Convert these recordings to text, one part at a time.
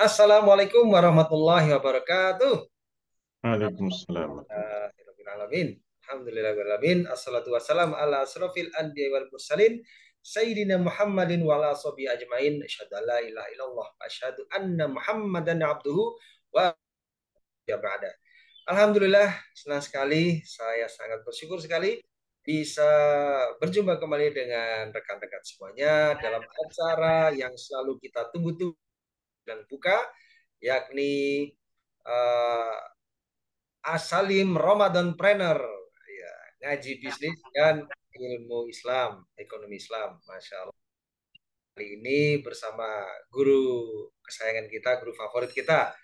Assalamualaikum warahmatullahi wabarakatuh. Waalaikumsalam. Alhamdulillahirrahmanirrahim. Alhamdulillahirrahmanirrahim. Assalatu wassalamu ala asrafil anbiya wal mursalin. Sayyidina Muhammadin wa ala sahbihi ajmain. Asyhadu an la ilaha illallah. Wa asyhadu anna Muhammadan abduhu wa ya ba'da. Alhamdulillah, senang sekali. Saya sangat bersyukur sekali bisa berjumpa kembali dengan rekan-rekan semuanya dalam acara yang selalu kita tunggu-tunggu dan buka, yakni uh, Asalim Ramadan Planner, ya, ngaji bisnis dan ilmu Islam, ekonomi Islam, Masya Allah. Kali ini bersama guru kesayangan kita, guru favorit kita,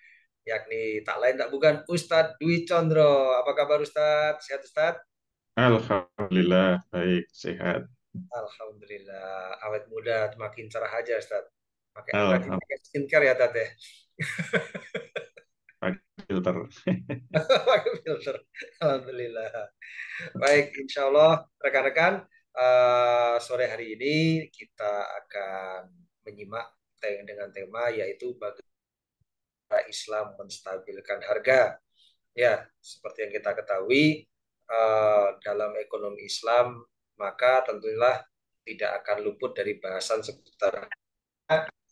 yakni tak lain tak bukan Ustadz Dwi Condro. Apa kabar Ustadz? Sehat Ustadz? Alhamdulillah, baik, sehat. Alhamdulillah, awet muda makin cerah aja Ustadz. Rajin Alhamdulillah, pakai skincare ya Tat ya. pakai filter. Pakai filter. Alhamdulillah. Baik, insya Allah rekan-rekan, sore hari ini kita akan menyimak dengan tema yaitu bagaimana Islam menstabilkan harga. Ya, seperti yang kita ketahui, dalam ekonomi Islam maka tentulah tidak akan luput dari bahasan seputar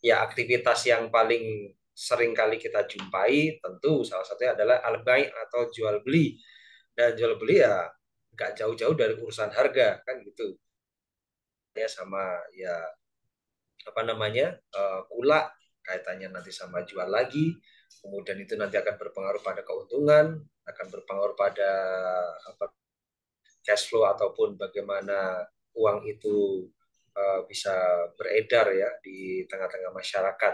ya aktivitas yang paling sering kali kita jumpai tentu salah satunya adalah al-bai' atau jual beli, dan jual beli ya nggak jauh-jauh dari urusan harga kan gitu ya, sama ya apa namanya, kula kaitannya nanti sama jual lagi, kemudian itu nanti akan berpengaruh pada keuntungan, akan berpengaruh pada apa, cash flow ataupun bagaimana uang itu bisa beredar ya di tengah-tengah masyarakat.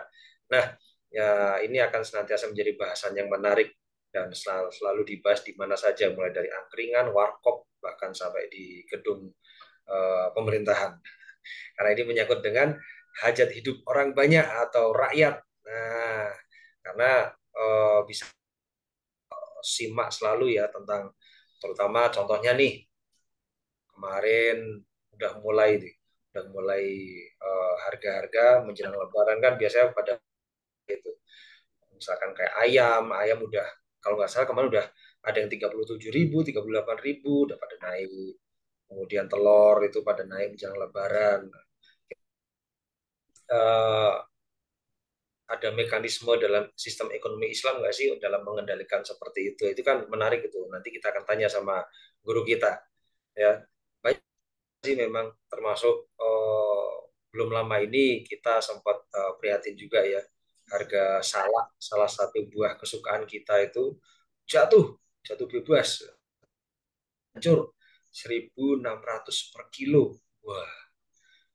Nah, ya ini akan senantiasa menjadi bahasan yang menarik dan selalu dibahas di mana saja, mulai dari angkringan, warkop, bahkan sampai di gedung pemerintahan. Karena ini menyangkut dengan hajat hidup orang banyak atau rakyat. Nah, karena bisa simak selalu ya tentang, terutama contohnya nih kemarin udah mulai nih, udah mulai harga-harga menjelang Lebaran kan biasanya pada itu, misalkan kayak ayam, ayam udah kalau nggak salah kemarin udah ada yang 37.000, 38.000 udah pada naik. Kemudian telur itu pada naik menjelang Lebaran. Eh, ada mekanisme dalam sistem ekonomi Islam nggak sih dalam mengendalikan seperti itu? Itu kan menarik itu. Nanti kita akan tanya sama guru kita. Ya, baik sih memang termasuk belum lama ini kita sempat prihatin juga ya, harga salak salah satu buah kesukaan kita itu jatuh jatuh bebas, hancur 1.600 per kilo. Wah,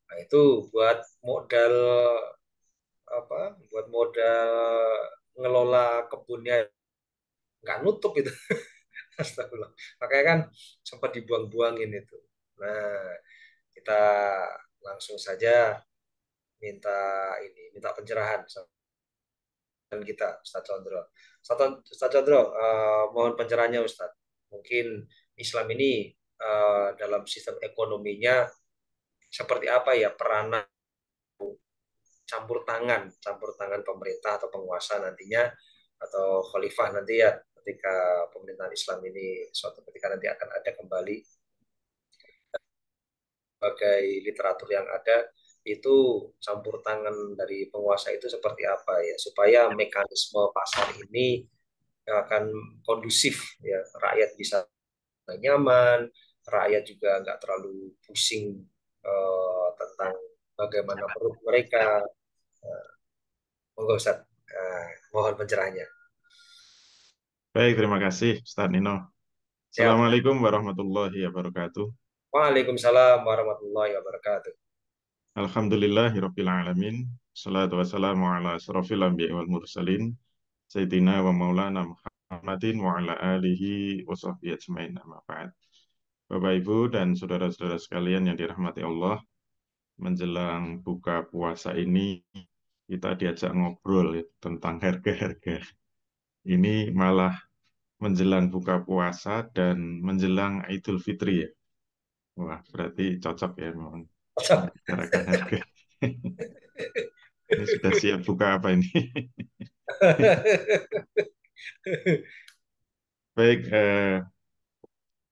nah itu buat modal apa? Buat modal ngelola kebunnya nggak nutup itu. Astagfirullah. Makanya kan sempat dibuang-buangin itu. Nah, kita langsung saja minta minta pencerahan dan kita Ustaz Condro. Ustaz Condro, mohon pencerahannya Ustaz. Mungkin Islam ini dalam sistem ekonominya seperti apa ya peranan campur tangan pemerintah atau penguasa nantinya atau khalifah nanti ya, ketika pemerintahan Islam ini suatu ketika nanti akan ada kembali, sebagai literatur yang ada itu campur tangan dari penguasa itu seperti apa ya supaya mekanisme pasar ini akan kondusif ya, rakyat bisa nyaman, rakyat juga nggak terlalu pusing tentang bagaimana perut mereka. Monggo Ustaz, mohon pencerahannya. Baik, terima kasih, Ustaz Nino. Siap. Assalamualaikum warahmatullahi wabarakatuh. Waalaikumsalam warahmatullahi wabarakatuh. Alhamdulillahirabbil alamin. Salatu wassalamu ala asrofil anbiya wal mursalin. Sayyidina wa maulana Muhammadin wa ala alihi wa sahbihi ajmain. Amma ba'd. Bapak, Ibu, dan saudara-saudara sekalian yang dirahmati Allah, menjelang buka puasa ini kita diajak ngobrol ya, tentang harga-harga. Ini malah menjelang buka puasa dan menjelang Idul Fitri ya. Wah, berarti cocok ya memang membicarakan harga. Ini sudah siap buka apa ini? Baik,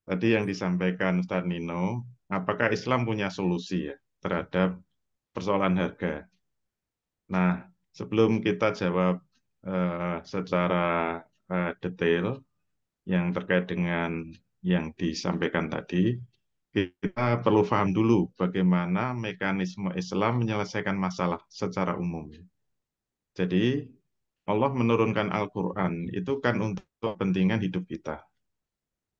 tadi yang disampaikan Ustaz Nino, apakah Islam punya solusi ya terhadap persoalan harga? Nah, sebelum kita jawab secara detail yang terkait dengan yang disampaikan tadi, kita perlu paham dulu bagaimana mekanisme Islam menyelesaikan masalah secara umum. Jadi, Allah menurunkan Al-Quran itu kan untuk kepentingan hidup kita,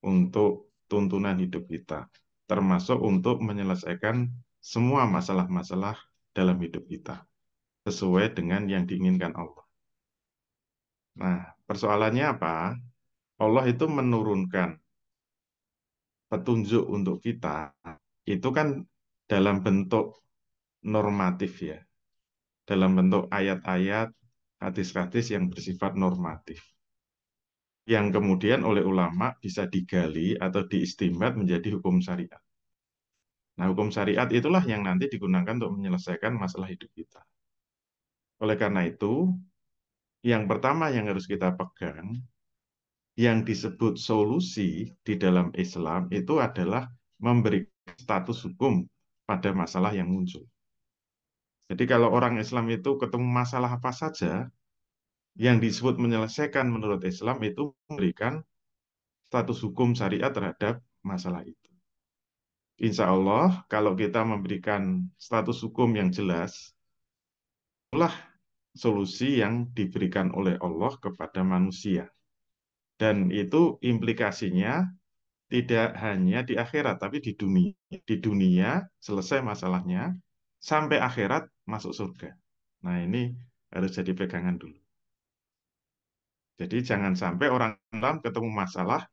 untuk tuntunan hidup kita, termasuk untuk menyelesaikan semua masalah-masalah dalam hidup kita, sesuai dengan yang diinginkan Allah. Nah, persoalannya apa? Allah itu menurunkan petunjuk untuk kita, itu kan dalam bentuk normatif ya, dalam bentuk ayat-ayat, hadis-hadis yang bersifat normatif, yang kemudian oleh ulama bisa digali atau diistimbat menjadi hukum syariat. Nah, hukum syariat itulah yang nanti digunakan untuk menyelesaikan masalah hidup kita. Oleh karena itu, yang pertama yang harus kita pegang, yang disebut solusi di dalam Islam itu adalah memberi status hukum pada masalah yang muncul. Jadi kalau orang Islam itu ketemu masalah apa saja, yang disebut menyelesaikan menurut Islam itu memberikan status hukum syariat terhadap masalah itu. Insya Allah, kalau kita memberikan status hukum yang jelas, itulah solusi yang diberikan oleh Allah kepada manusia. Dan itu implikasinya tidak hanya di akhirat, tapi di dunia. Di dunia selesai masalahnya, sampai akhirat masuk surga. Nah ini harus jadi pegangan dulu. Jadi jangan sampai orang Islam ketemu masalah,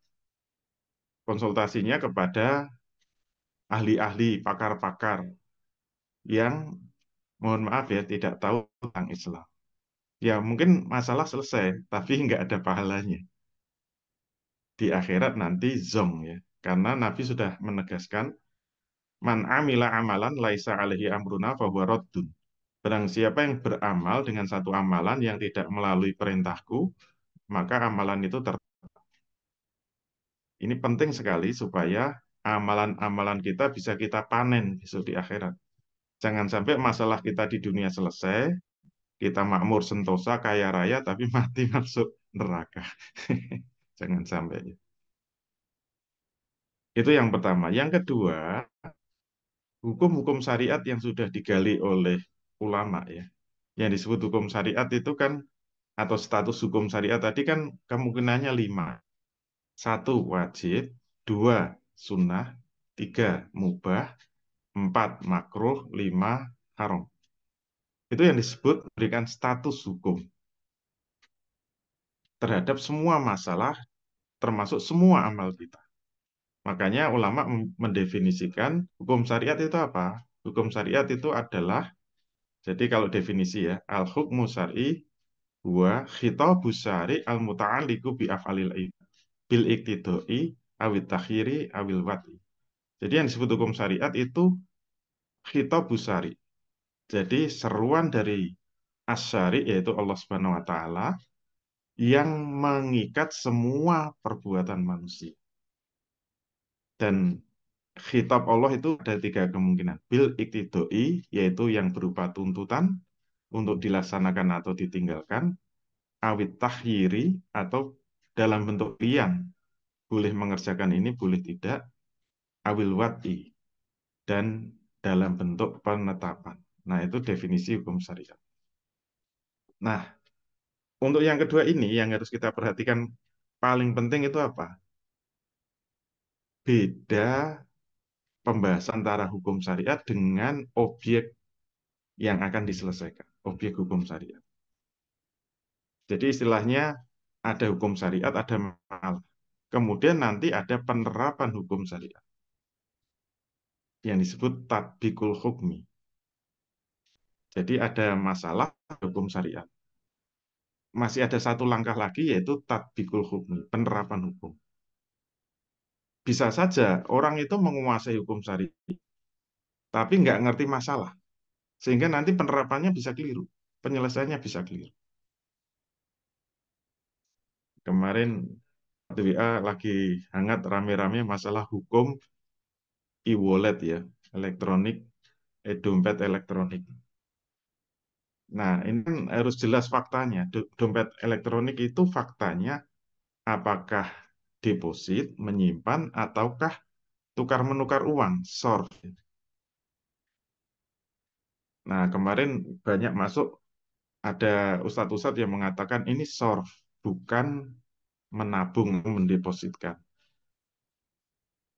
konsultasinya kepada ahli-ahli, pakar-pakar yang mohon maaf ya tidak tahu tentang Islam. Ya mungkin masalah selesai, tapi nggak ada pahalanya. Di akhirat nanti zong ya. Karena Nabi sudah menegaskan, man amila amalan laisa alaihi amruna fahuwa raddun. Barang siapa yang beramal dengan satu amalan yang tidak melalui perintahku, maka amalan itu Ini penting sekali supaya amalan-amalan kita bisa kita panen besok di akhirat. Jangan sampai masalah kita di dunia selesai, kita makmur sentosa, kaya raya, tapi mati masuk neraka. Jangan sampai. Itu yang pertama. Yang kedua, hukum-hukum syariat yang sudah digali oleh ulama ya. Yang disebut hukum syariat itu kan, atau status hukum syariat tadi kan kemungkinannya lima. Satu, wajib. Dua, sunnah. Tiga, mubah. Empat, makruh. Lima, haram. Itu yang disebut memberikan status hukum terhadap semua masalah, termasuk semua amal kita. Makanya ulama mendefinisikan hukum syariat itu apa? Hukum syariat itu adalah, jadi kalau definisi ya, al-hukmu syar'i huwa khitabus syari' al-muta'alliqu bi af'alil ibad bil iktidai awit takhiri awil wati. Jadi yang disebut hukum syariat itu khitabus syari'. Jadi seruan dari asyari yaitu Allah Subhanahu wa taala yang mengikat semua perbuatan manusia. Dan khitab Allah itu ada tiga kemungkinan. Bil iktidoi, yaitu yang berupa tuntutan untuk dilaksanakan atau ditinggalkan. Awit tahyiri, atau dalam bentuk pilihan. Boleh mengerjakan ini, boleh tidak. Awil wati, dan dalam bentuk penetapan. Nah, itu definisi hukum syariat. Nah, untuk yang kedua ini, yang harus kita perhatikan paling penting itu apa? Beda pembahasan antara hukum syariat dengan objek yang akan diselesaikan, objek hukum syariat. Jadi istilahnya ada hukum syariat, ada masalah. Kemudian nanti ada penerapan hukum syariat yang disebut tatbikul hukmi. Jadi ada masalah hukum syariat. Masih ada satu langkah lagi yaitu tatbikul hukmi, penerapan hukum. Bisa saja orang itu menguasai hukum syariat, tapi nggak ngerti masalah. Sehingga nanti penerapannya bisa keliru, penyelesaiannya bisa keliru. Kemarin di WA lagi hangat rame-rame masalah hukum e-wallet ya, elektronik, dompet elektronik. Nah, ini kan harus jelas faktanya. Dompet elektronik itu faktanya apakah deposit, menyimpan, ataukah tukar-menukar uang, SOR. Nah, kemarin banyak masuk, ada ustadz-ustadz yang mengatakan ini SOR, bukan menabung, mendepositkan.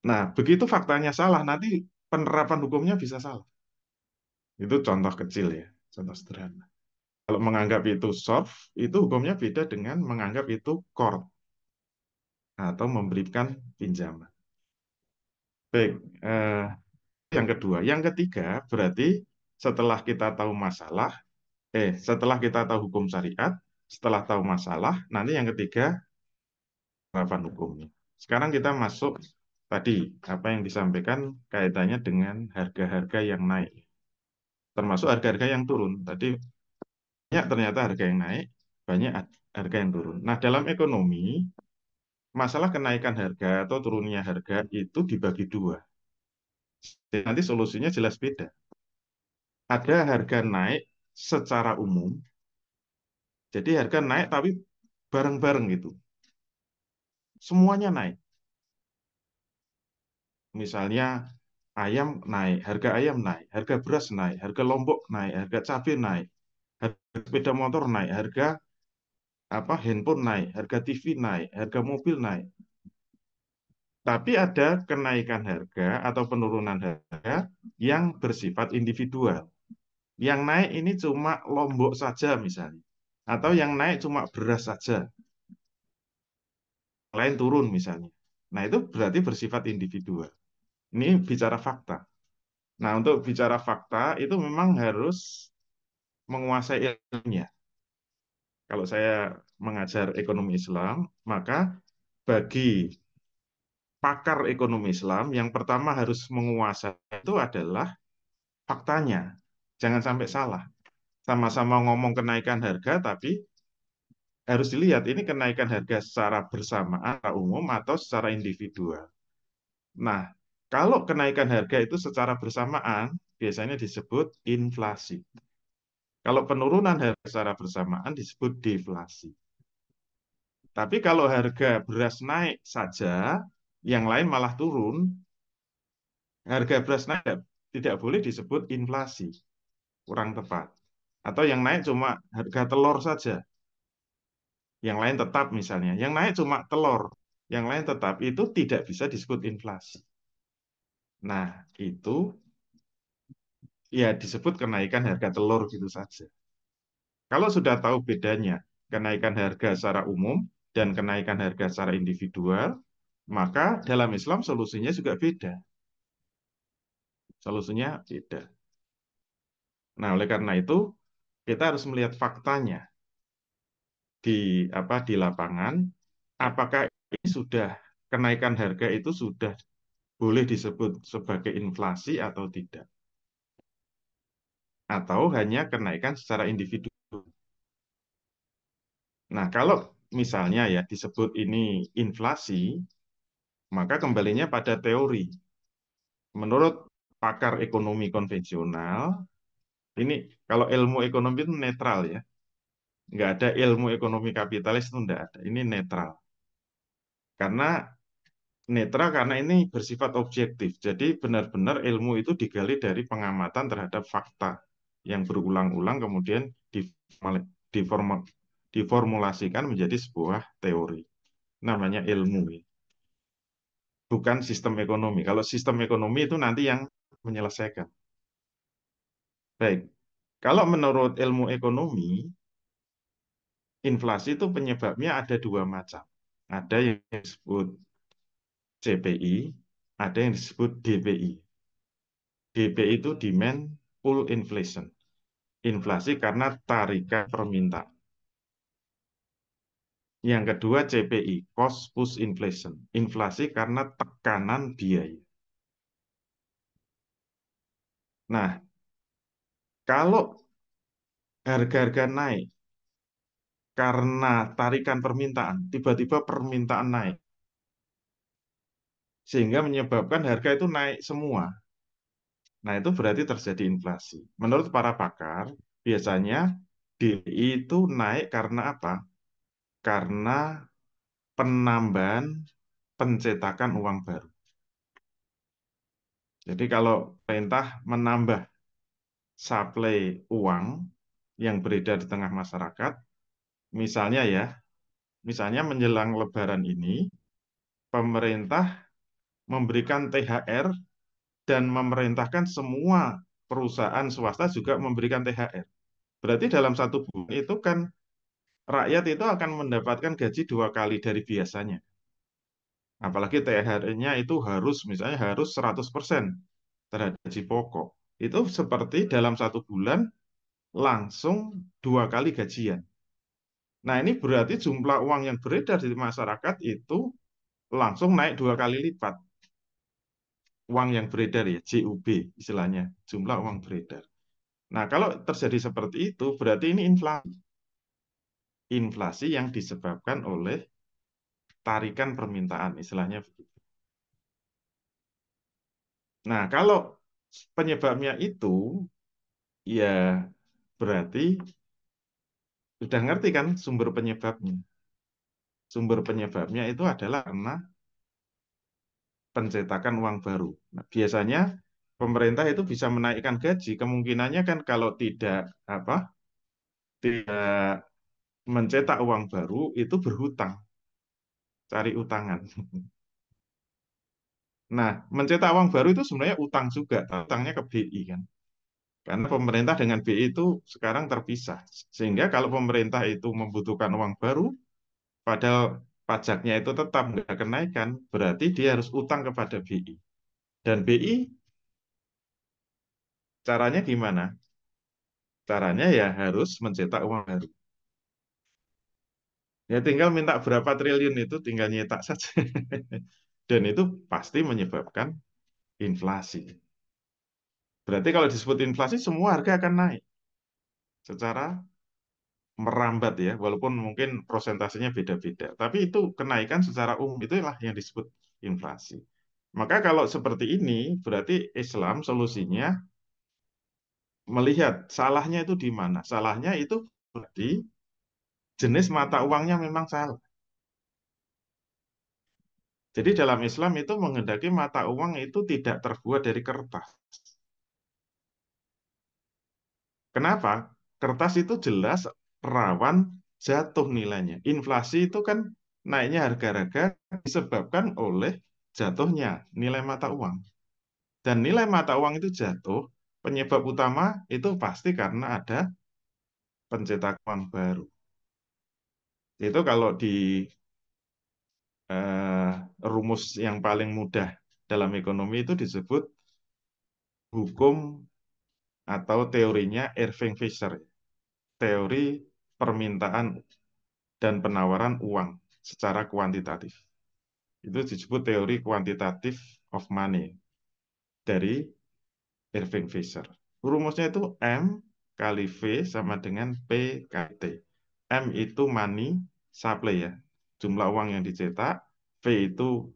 Nah, begitu faktanya salah, nanti penerapan hukumnya bisa salah. Itu contoh kecil ya, contoh sederhana. Kalau menganggap itu SOR, itu hukumnya beda dengan menganggap itu core atau memberikan pinjaman. Baik, yang kedua. Yang ketiga, berarti setelah kita tahu masalah, setelah kita tahu hukum syariat, setelah tahu masalah, nanti yang ketiga, penerapan hukumnya. Sekarang kita masuk tadi, apa yang disampaikan kaitannya dengan harga-harga yang naik. Termasuk harga-harga yang turun. Tadi banyak ternyata harga yang naik, banyak harga yang turun. Nah, dalam ekonomi, masalah kenaikan harga atau turunnya harga itu dibagi dua. Nanti solusinya jelas beda. Ada harga naik secara umum, jadi harga naik tapi bareng-bareng gitu. Semuanya naik. Misalnya ayam naik, harga ayam naik, harga beras naik, harga lombok naik, harga cabai naik, harga sepeda motor naik, harga handphone naik, harga TV naik, harga mobil naik. Tapi ada kenaikan harga atau penurunan harga yang bersifat individual. Yang naik ini cuma lombok saja misalnya. Atau yang naik cuma beras saja. Lain turun misalnya. Nah, itu berarti bersifat individual. Ini bicara fakta. Nah, untuk bicara fakta itu memang harus menguasai ilmunya. Kalau saya mengajar ekonomi Islam, maka bagi pakar ekonomi Islam yang pertama harus menguasai itu adalah faktanya. Jangan sampai salah. Sama-sama ngomong kenaikan harga, tapi harus dilihat ini kenaikan harga secara bersamaan, secara umum, atau secara individual. Nah, kalau kenaikan harga itu secara bersamaan, biasanya disebut inflasi. Kalau penurunan harga secara bersamaan disebut deflasi. Tapi kalau harga beras naik saja, yang lain malah turun, harga beras naik tidak boleh disebut inflasi, kurang tepat. Atau yang naik cuma harga telur saja, yang lain tetap misalnya. Yang naik cuma telur, yang lain tetap, itu tidak bisa disebut inflasi. Nah, itu ya disebut kenaikan harga telur gitu saja. Kalau sudah tahu bedanya kenaikan harga secara umum dan kenaikan harga secara individual, maka dalam Islam solusinya juga beda. Solusinya beda. Nah, oleh karena itu kita harus melihat faktanya di lapangan, apakah ini sudah kenaikan harga itu sudah boleh disebut sebagai inflasi atau tidak, atau hanya kenaikan secara individu. Nah, kalau misalnya ya disebut ini inflasi, maka kembalinya pada teori. Menurut pakar ekonomi konvensional, ini kalau ilmu ekonomi itu netral ya, nggak ada ilmu ekonomi kapitalis itu nggak ada. Ini netral. Karena ini bersifat objektif. Jadi benar-benar ilmu itu digali dari pengamatan terhadap fakta yang berulang-ulang kemudian diformal- diformulasikan menjadi sebuah teori. Namanya ilmu, ya. Bukan sistem ekonomi. Kalau sistem ekonomi itu nanti yang menyelesaikan. Baik, kalau menurut ilmu ekonomi, inflasi itu penyebabnya ada dua macam. Ada yang disebut CPI, ada yang disebut DPI. DPI itu demand pull inflation. Inflasi karena tarikan permintaan. Yang kedua CPI, cost push inflation. Inflasi karena tekanan biaya. Nah, kalau harga-harga naik karena tarikan permintaan, tiba-tiba permintaan naik, sehingga menyebabkan harga itu naik semua. Nah, itu berarti terjadi inflasi. Menurut para pakar, biasanya DI itu naik karena apa? Karena penambahan pencetakan uang baru. Jadi kalau perintah menambah suplai uang yang beredar di tengah masyarakat, misalnya ya, misalnya menjelang Lebaran ini, pemerintah memberikan THR dan memerintahkan semua perusahaan swasta juga memberikan THR. Berarti dalam satu bulan itu kan rakyat itu akan mendapatkan gaji 2 kali dari biasanya. Apalagi THR-nya itu harus misalnya harus 100% terhadap gaji pokok. Itu seperti dalam satu bulan langsung 2 kali gajian. Nah, ini berarti jumlah uang yang beredar di masyarakat itu langsung naik 2 kali lipat. Uang yang beredar ya, JUB istilahnya, jumlah uang beredar. Nah, kalau terjadi seperti itu, berarti ini inflasi. Inflasi yang disebabkan oleh tarikan permintaan, istilahnya begitu. Nah, kalau penyebabnya itu, ya berarti sudah ngerti kan sumber penyebabnya. Sumber penyebabnya itu adalah karena pencetakan uang baru. Nah, biasanya pemerintah itu bisa menaikkan gaji, kemungkinannya kan kalau tidak mencetak uang baru itu berhutang, cari utangan. Nah, mencetak uang baru itu sebenarnya utang juga, utangnya ke BI kan. Karena pemerintah dengan BI itu sekarang terpisah. Sehingga kalau pemerintah itu membutuhkan uang baru, padahal pajaknya itu tetap nggak kenaikan, berarti dia harus utang kepada BI. Dan BI caranya gimana? Caranya ya harus mencetak uang baru. Ya tinggal minta berapa triliun itu tinggal nyetak saja. Dan itu pasti menyebabkan inflasi. Berarti kalau disebut inflasi semua harga akan naik secara merambat ya, walaupun mungkin prosentasenya beda-beda. Tapi itu kenaikan secara umum itulah yang disebut inflasi. Maka kalau seperti ini berarti Islam solusinya melihat salahnya itu di mana. Salahnya itu berarti jenis mata uangnya memang salah. Jadi dalam Islam itu menghendaki mata uang itu tidak terbuat dari kertas. Kenapa? Kertas itu jelas rawan jatuh nilainya. Inflasi itu kan naiknya harga-harga disebabkan oleh jatuhnya nilai mata uang. Dan nilai mata uang itu jatuh, penyebab utama itu pasti karena ada pencetakan uang baru. Itu kalau di eh, rumus yang paling mudah dalam ekonomi itu disebut hukum atau teorinya Irving Fisher, teori permintaan dan penawaran uang secara kuantitatif. Itu disebut teori kuantitatif of money dari Irving Fisher. Rumusnya itu M kali V sama dengan P kali T. M itu money supply ya, jumlah uang yang dicetak. V itu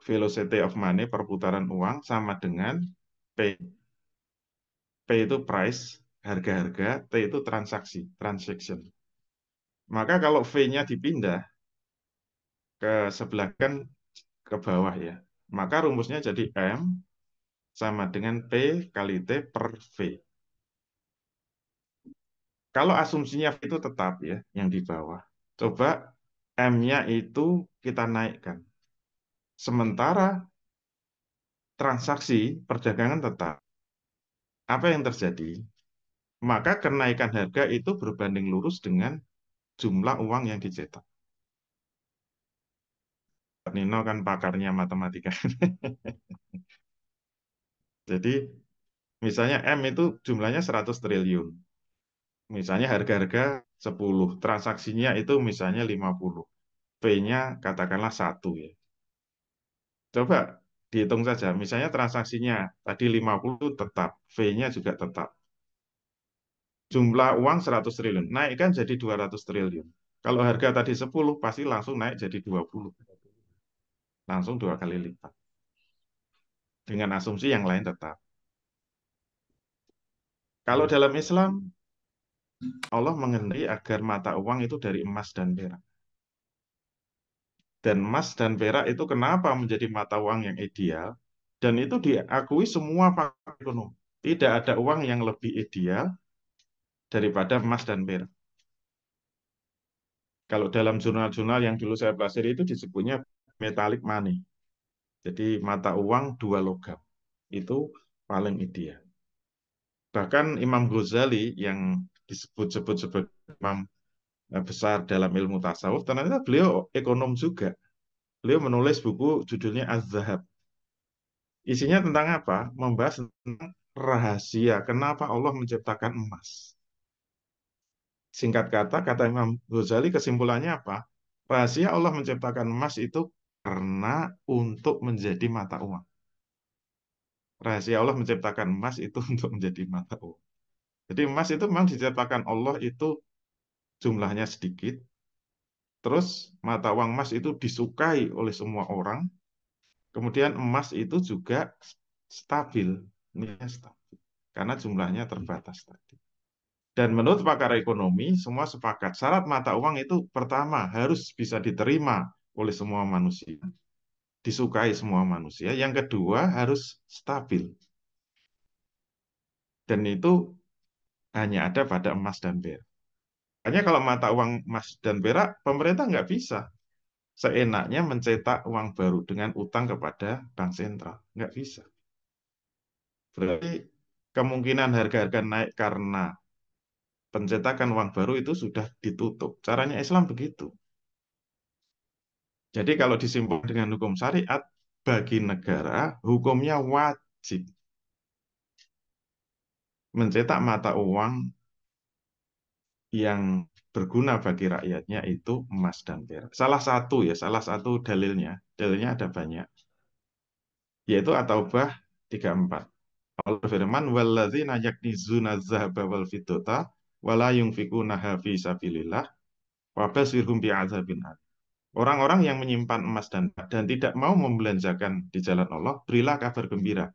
velocity of money, perputaran uang, sama dengan P. P itu price, harga-harga. T itu transaksi, transaction. Maka kalau V-nya dipindah ke sebelah kan ke bawah ya, maka rumusnya jadi M sama dengan P kali T per V. Kalau asumsinya V itu tetap ya, yang di bawah. Coba M-nya itu kita naikkan. Sementara transaksi perdagangan tetap. Apa yang terjadi? Maka kenaikan harga itu berbanding lurus dengan jumlah uang yang dicetak. Nino kan pakarnya matematika. Jadi misalnya M itu jumlahnya 100 triliun. Misalnya harga-harga 10, transaksinya itu misalnya 50. P-nya katakanlah 1 ya. Coba dihitung saja, misalnya transaksinya tadi 50 tetap, V-nya juga tetap. Jumlah uang 100 triliun, naikkan jadi 200 triliun. Kalau harga tadi 10 pasti langsung naik jadi 20. Langsung 2 kali lipat. Dengan asumsi yang lain tetap. Kalau Iya. dalam Islam, Allah mengendaki agar mata uang itu dari emas dan perak. Dan emas dan perak itu kenapa menjadi mata uang yang ideal? Dan itu diakui semua pakar ekonomi. Tidak ada uang yang lebih ideal daripada emas dan perak. Kalau dalam jurnal-jurnal yang dulu saya pelajari itu disebutnya metallic money. Jadi mata uang dua logam. Itu paling ideal. Bahkan Imam Ghazali yang disebut-sebut sebagai imam besar dalam ilmu tasawuf, ternyata beliau ekonom juga. Beliau menulis buku judulnya Az-Zahab. Isinya tentang apa? Membahas tentang rahasia kenapa Allah menciptakan emas. Singkat kata, kata Imam Ghazali kesimpulannya apa? Rahasia Allah menciptakan emas itu karena untuk menjadi mata uang. Rahasia Allah menciptakan emas itu untuk menjadi mata uang. Jadi emas itu memang diciptakan Allah itu jumlahnya sedikit. Terus mata uang emas itu disukai oleh semua orang. Kemudian emas itu juga stabil. Nilainya stabil. Karena jumlahnya terbatas tadi. Dan menurut pakar ekonomi, semua sepakat syarat mata uang itu pertama harus bisa diterima oleh semua manusia, disukai semua manusia. Yang kedua harus stabil. Dan itu hanya ada pada emas dan perak. Hanya kalau mata uang emas dan perak, pemerintah nggak bisa seenaknya mencetak uang baru dengan utang kepada bank sentral. Nggak bisa. Berarti kemungkinan harga-harga naik karena pencetakan uang baru itu sudah ditutup. Caranya Islam begitu. Jadi kalau disimpulkan dengan hukum syariat, bagi negara hukumnya wajib mencetak mata uang yang berguna bagi rakyatnya itu emas dan perak. Salah satu dalilnya, dalilnya ada banyak, yaitu At-Taubah 34. Allah berfirman, "Walladzina yaknizuna dzahaba wal fiddata wala yunfikunaha fi sabilillah wabashirhum bi'adzabin alim." Orang-orang yang menyimpan emas dan tidak mau membelanjakan di jalan Allah, berilah kabar gembira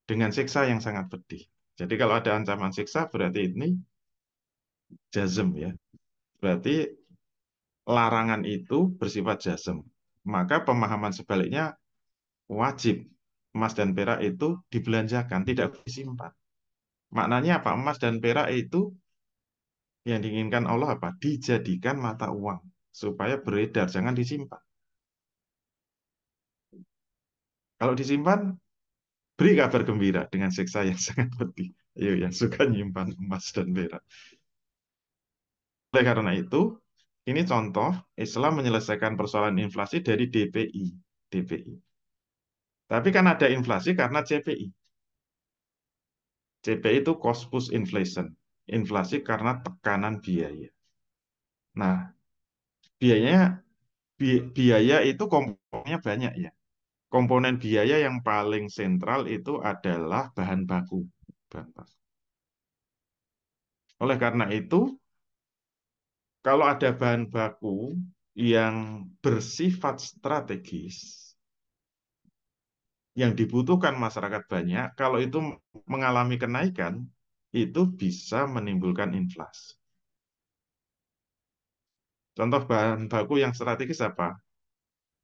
dengan siksa yang sangat pedih. Jadi kalau ada ancaman siksa berarti ini jazm ya. Berarti larangan itu bersifat jazm. Maka pemahaman sebaliknya wajib emas dan perak itu dibelanjakan, tidak disimpan. Maknanya apa? Emas dan perak itu yang diinginkan Allah apa? Dijadikan mata uang supaya beredar, jangan disimpan. Kalau disimpan, beri kabar gembira dengan siksa yang sangat pedih. Ayo yang suka nyimpan emas dan perak. Oleh karena itu, ini contoh Islam menyelesaikan persoalan inflasi dari DPI. DPI. Tapi kan ada inflasi karena CPI. CPI itu cost push inflation. Inflasi karena tekanan biaya. Nah, biayanya biaya itu komponennya banyak ya. Komponen biaya yang paling sentral itu adalah bahan baku. Bahan baku. Oleh karena itu, kalau ada bahan baku yang bersifat strategis, yang dibutuhkan masyarakat banyak, kalau itu mengalami kenaikan, itu bisa menimbulkan inflasi. Contoh bahan baku yang strategis apa?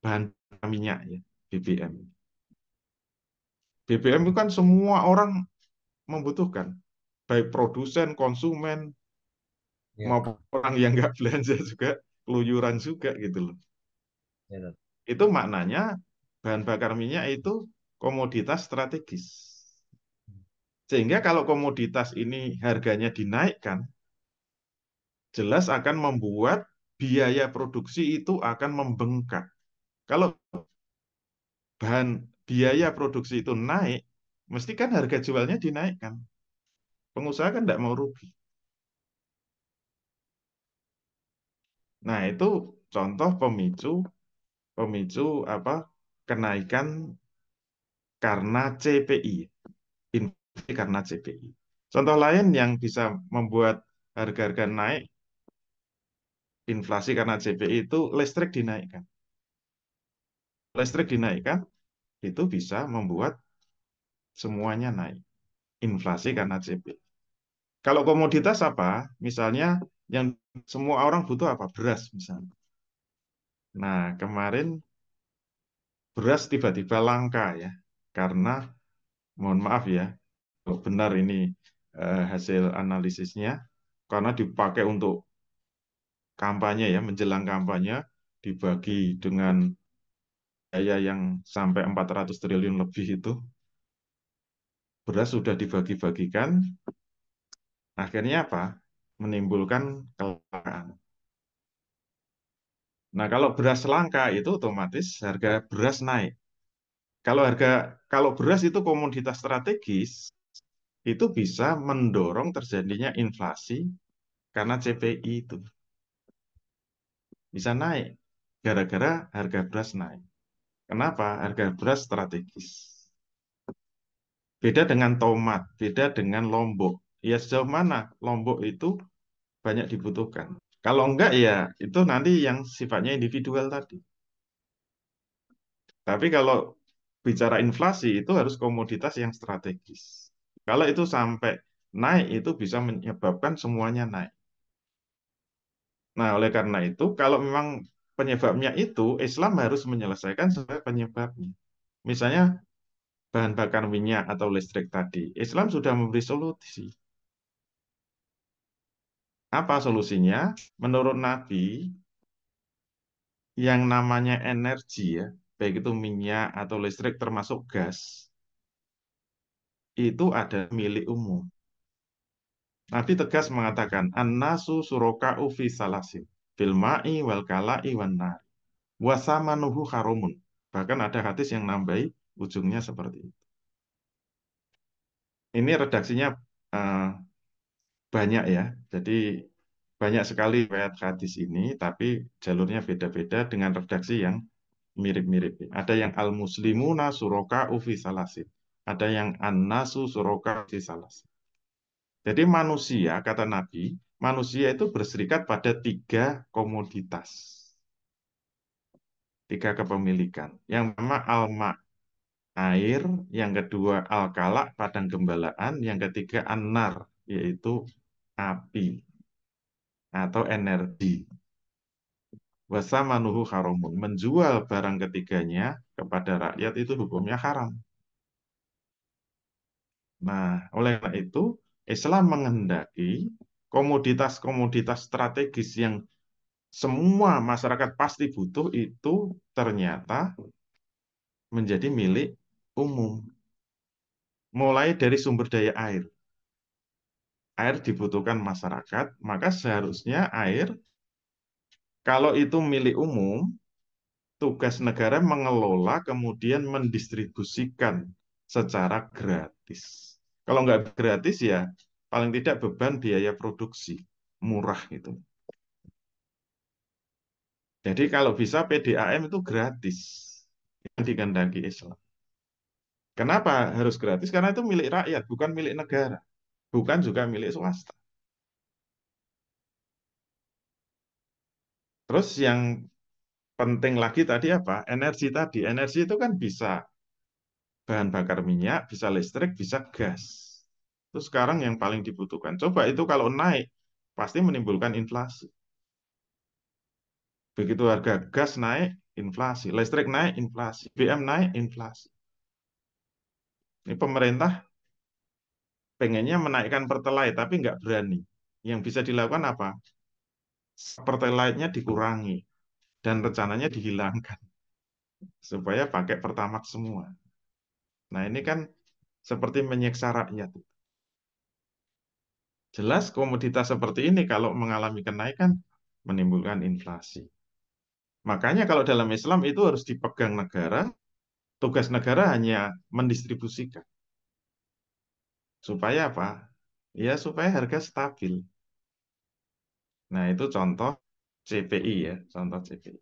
Bahan minyak ya, BBM. BBM itu kan semua orang membutuhkan, baik produsen, konsumen, Ya, maupun orang yang nggak belanja juga, keluyuran juga gitu loh. ya. Itu maknanya bahan bakar minyak itu komoditas strategis. Sehingga kalau komoditas ini harganya dinaikkan, jelas akan membuat biaya produksi itu akan membengkak. Kalau bahan biaya produksi itu naik, mesti kan harga jualnya dinaikkan. Pengusaha kan tidak mau rugi. Nah, itu contoh pemicu pemicu apa kenaikan karena CPI, inflasi karena CPI. Contoh lain yang bisa membuat harga-harga naik inflasi karena CPI itu listrik dinaikkan. Listrik dinaikkan itu bisa membuat semuanya naik. Inflasi karena CPI. Kalau komoditas apa? Misalnya yang semua orang butuh apa? Beras misalnya. Nah, kemarin beras tiba-tiba langka ya. Karena mohon maaf ya, kalau benar ini hasil analisisnya, karena dipakai untuk kampanye ya, menjelang kampanye, dibagi dengan biaya yang sampai 400 triliun lebih itu, beras sudah dibagi-bagikan, akhirnya apa? Menimbulkan kelangkaan. Nah, kalau beras langka itu otomatis harga beras naik. Kalau beras itu komoditas strategis, itu bisa mendorong terjadinya inflasi karena CPI itu bisa naik gara-gara harga beras naik. Kenapa? Harga beras strategis. Beda dengan tomat, beda dengan lombok. Ya sejauh mana lombok itu banyak dibutuhkan. Kalau enggak ya itu nanti yang sifatnya individual tadi. Tapi kalau bicara inflasi itu harus komoditas yang strategis. Kalau itu sampai naik itu bisa menyebabkan semuanya naik. Nah, oleh karena itu kalau memang penyebabnya itu Islam harus menyelesaikan sebagai penyebabnya. Misalnya bahan bakar minyak atau listrik tadi. Islam sudah memberi solusi. Apa solusinya? Menurut Nabi, yang namanya energi ya, baik itu minyak atau listrik termasuk gas, itu ada milik umum. Nabi tegas mengatakan, An-nasu suraka'u fi salasin, fil ma'i wal kala'i wan nar, wasamanuhu harumun. Bahkan ada hadis yang nambahi ujungnya seperti itu. Ini redaksinya eh, banyak ya. Jadi banyak sekali riwayat hadis ini, tapi jalurnya beda-beda dengan redaksi yang mirip-mirip. Ada yang al-muslimuna suroka ufi salasin. Ada yang an-nasu suroka ufi salasin. Jadi manusia, kata Nabi, manusia itu berserikat pada tiga komoditas. Tiga kepemilikan. Yang pertama alma, air. Yang kedua al-kala, padang gembalaan. Yang ketiga an-nar, yaitu api atau energi. Wasamanuhu haramun. Menjual barang ketiganya kepada rakyat itu hukumnya haram. Nah, oleh karena itu, Islam menghendaki komoditas-komoditas strategis yang semua masyarakat pasti butuh itu ternyata menjadi milik umum. Mulai dari sumber daya air. Air dibutuhkan masyarakat, maka seharusnya air, kalau itu milik umum, tugas negara mengelola kemudian mendistribusikan secara gratis. Kalau nggak gratis ya paling tidak beban biaya produksi murah itu. Jadi kalau bisa PDAM itu gratis yang dikehendaki Islam. Kenapa harus gratis? Karena itu milik rakyat, bukan milik negara, bukan juga milik swasta. Terus yang penting lagi tadi apa? Energi tadi. Energi itu kan bisa bahan bakar minyak, bisa listrik, bisa gas. Itu sekarang yang paling dibutuhkan. Coba itu kalau naik, pasti menimbulkan inflasi. Begitu harga gas naik, inflasi. Listrik naik, inflasi. BM naik, inflasi. Ini pemerintah pengennya menaikkan pertalite, tapi nggak berani. Yang bisa dilakukan apa? Pertalite-nya dikurangi. Dan rencananya dihilangkan. Supaya pakai Pertamax semua. Nah ini kan seperti menyiksa rakyat. Jelas komoditas seperti ini kalau mengalami kenaikan menimbulkan inflasi. Makanya kalau dalam Islam itu harus dipegang negara, tugas negara hanya mendistribusikan. Supaya apa? Ya supaya harga stabil. Nah itu contoh CPI ya, contoh CPI.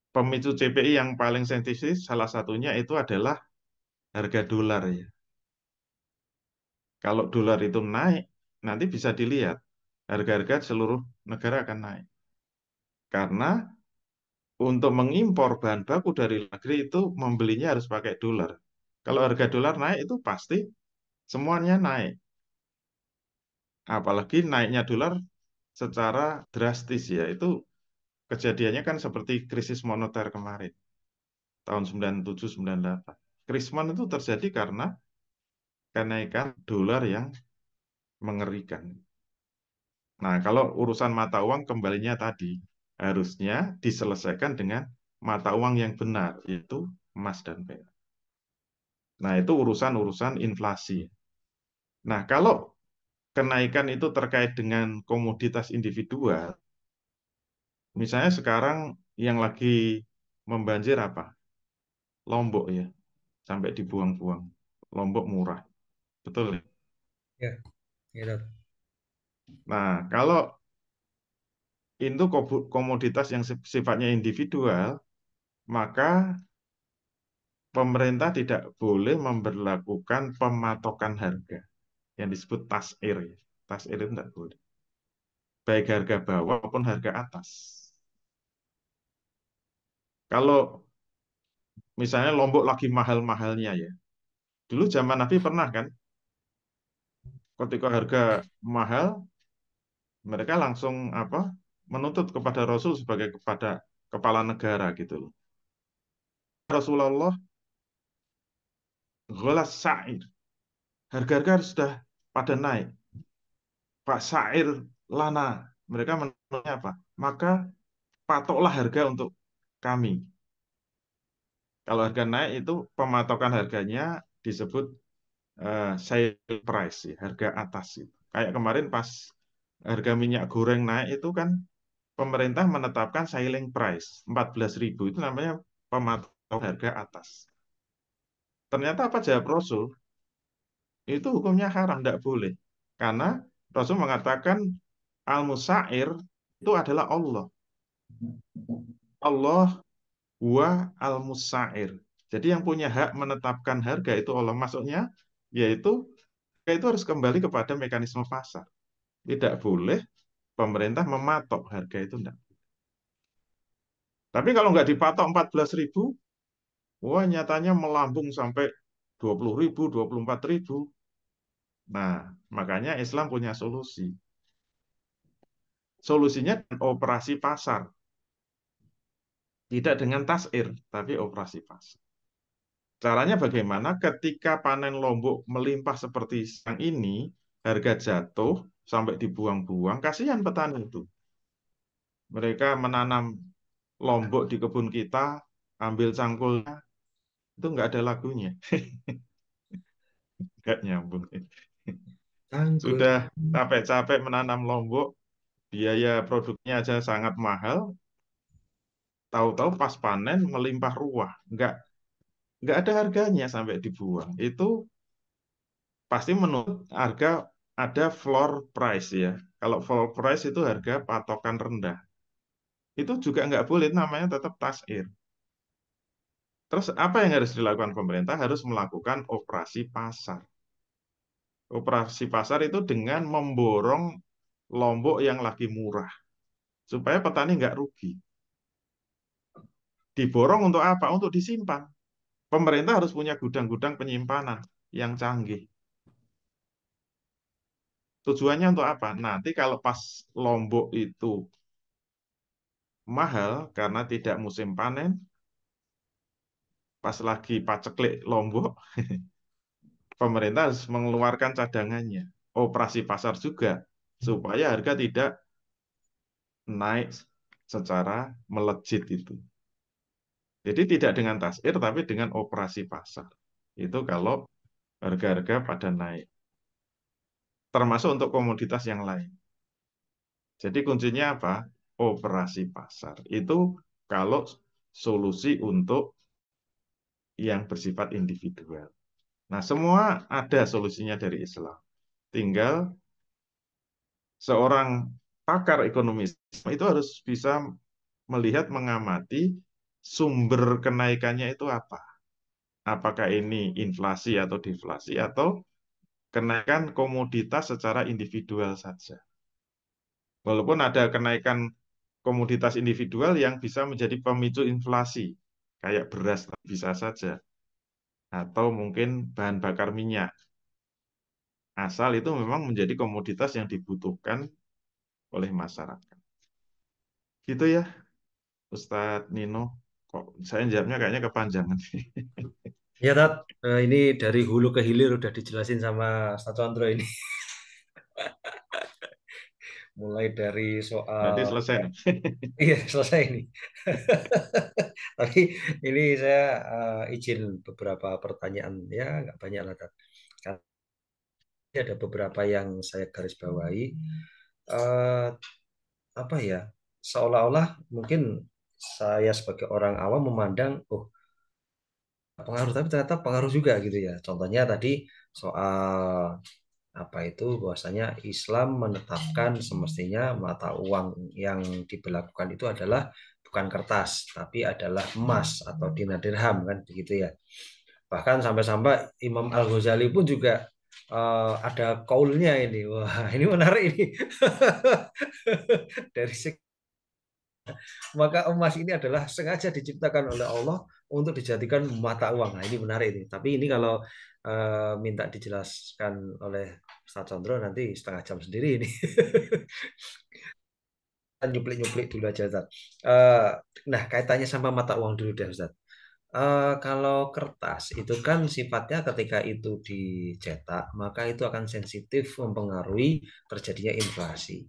Pemicu CPI yang paling sensitif salah satunya itu adalah harga dolar ya. Kalau dolar itu naik, nanti bisa dilihat harga-harga seluruh negara akan naik. Karena untuk mengimpor bahan baku dari luar negeri itu membelinya harus pakai dolar. Kalau harga dolar naik itu pasti semuanya naik. Apalagi naiknya dolar secara drastis ya. Itu kejadiannya kan seperti krisis moneter kemarin tahun 97 98. Krisis moneter itu terjadi karena kenaikan dolar yang mengerikan. Nah, kalau urusan mata uang kembalinya tadi harusnya diselesaikan dengan mata uang yang benar, yaitu emas dan perak. Nah, itu urusan-urusan inflasi. Nah, kalau kenaikan itu terkait dengan komoditas individual, misalnya sekarang yang lagi membanjir apa? Lombok ya, sampai dibuang-buang. Lombok murah, betul ya? Ya, ya, Dok. Nah, kalau itu komoditas yang sifatnya individual, maka pemerintah tidak boleh memberlakukan pematokan harga yang disebut tasir. Tasir itu tidak boleh. Baik harga bawah maupun harga atas. Kalau misalnya Lombok lagi mahal-mahalnya ya. Dulu zaman Nabi pernah kan, ketika harga mahal, mereka langsung menuntut kepada Rasul sebagai kepada kepala negara gitu loh. Rasulullah ghalas sa'ir. Harga-harga sudah pada naik. Pak Sa'ir lana. Mereka menanya apa? Maka patoklah harga untuk kami. Kalau harga naik itu pematokan harganya disebut sale price, ya, harga atas. Itu. Kayak kemarin pas harga minyak goreng naik itu kan pemerintah menetapkan selling price 14.000 itu namanya pematokan harga atas. Ternyata apa jawab Rasul? Itu hukumnya haram, tidak boleh. Karena Rasul mengatakan al-musair itu adalah Allah. Allah wa al-musair. Jadi yang punya hak menetapkan harga itu Allah. Maksudnya yaitu itu harus kembali kepada mekanisme pasar. Tidak boleh pemerintah mematok harga itu enggak. Tapi kalau nggak dipatok 14.000, wah nyatanya melambung sampai 20.000, 24.000. Nah, makanya Islam punya solusi. Solusinya operasi pasar. Tidak dengan tasir, tapi operasi pasar. Caranya bagaimana? Ketika panen lombok melimpah seperti yang ini, harga jatuh sampai dibuang-buang, kasihan petani itu. Mereka menanam lombok di kebun kita, ambil cangkulnya, itu nggak ada lagunya. Nggak nyambung. Tangkul. Sudah capek-capek menanam lombok, biaya produknya aja sangat mahal, tahu-tahu pas panen melimpah ruah. Nggak ada harganya sampai dibuang. Itu pasti menurut harga ada floor price ya. Kalau floor price itu harga patokan rendah. Itu juga nggak boleh, namanya tetap tasir. Terus apa yang harus dilakukan pemerintah? Harus melakukan operasi pasar. Operasi pasar itu dengan memborong lombok yang lagi murah. Supaya petani nggak rugi. Diborong untuk apa? Untuk disimpan. Pemerintah harus punya gudang-gudang penyimpanan yang canggih. Tujuannya untuk apa? Nanti kalau pas lombok itu mahal karena tidak musim panen, pas lagi paceklik lombok, pemerintah harus mengeluarkan cadangannya. Operasi pasar juga, supaya harga tidak naik secara melejit itu. Jadi tidak dengan tasir, tapi dengan operasi pasar. Itu kalau harga-harga pada naik. Termasuk untuk komoditas yang lain. Jadi kuncinya apa? Operasi pasar. Itu kalau solusi untuk yang bersifat individual. Nah, semua ada solusinya dari Islam. Tinggal seorang pakar ekonomi itu harus bisa melihat, mengamati sumber kenaikannya itu apa. Apakah ini inflasi atau deflasi atau kenaikan komoditas secara individual saja. Walaupun ada kenaikan komoditas individual yang bisa menjadi pemicu inflasi, kayak beras bisa saja, atau mungkin bahan bakar minyak, asal itu memang menjadi komoditas yang dibutuhkan oleh masyarakat. Gitu ya, Ustadz Nino. Kok saya jawabnya kayaknya kepanjangan. Ya, Tat, ini dari hulu ke hilir udah dijelasin sama Ustaz Condro ini. Mulai dari soal, Berarti selesai nih. iya selesai ini. Tapi ini saya izin beberapa pertanyaan, ya nggak banyak lah, Tat. Karena ada beberapa yang saya garis bawahi. Eh, apa ya? Seolah-olah mungkin saya sebagai orang awam memandang, oh pengaruh, tapi ternyata pengaruh juga gitu ya. Contohnya tadi soal apa itu, bahwasanya Islam menetapkan semestinya mata uang yang diberlakukan itu adalah bukan kertas tapi adalah emas atau dinar dirham kan begitu ya. Bahkan sampai-sampai Imam Al-Ghazali pun juga ada kaulnya ini. Wah, ini menarik ini. Dari maka emas ini adalah sengaja diciptakan oleh Allah untuk dijadikan mata uang. Nah, ini menarik ini. Tapi ini kalau minta dijelaskan oleh Ustaz Condro nanti setengah jam sendiri ini. Nyuplik-nyuplik dulu aja, Ustaz. Eh, nah, kaitannya sama mata uang dulu deh, Ustaz. Kalau kertas itu kan sifatnya ketika itu dicetak, maka itu akan sensitif mempengaruhi terjadinya inflasi.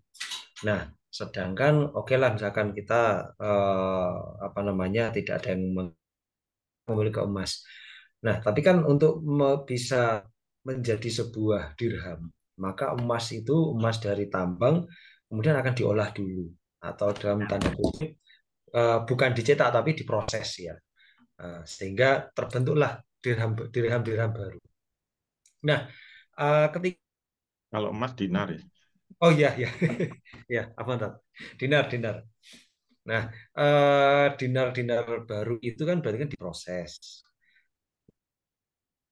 Nah, sedangkan oke lah misalkan kita apa namanya tidak ada yang memiliki emas. Nah, tapi kan untuk bisa menjadi sebuah dirham, maka emas itu emas dari tambang kemudian akan diolah dulu atau dalam tanda kutip bukan dicetak tapi diproses ya. Sehingga terbentuklah dirham baru. Nah, ketika Kalau emas dinar ya. oh iya ya ya apa entar dinar. Nah, dinar baru itu kan berarti kan diproses.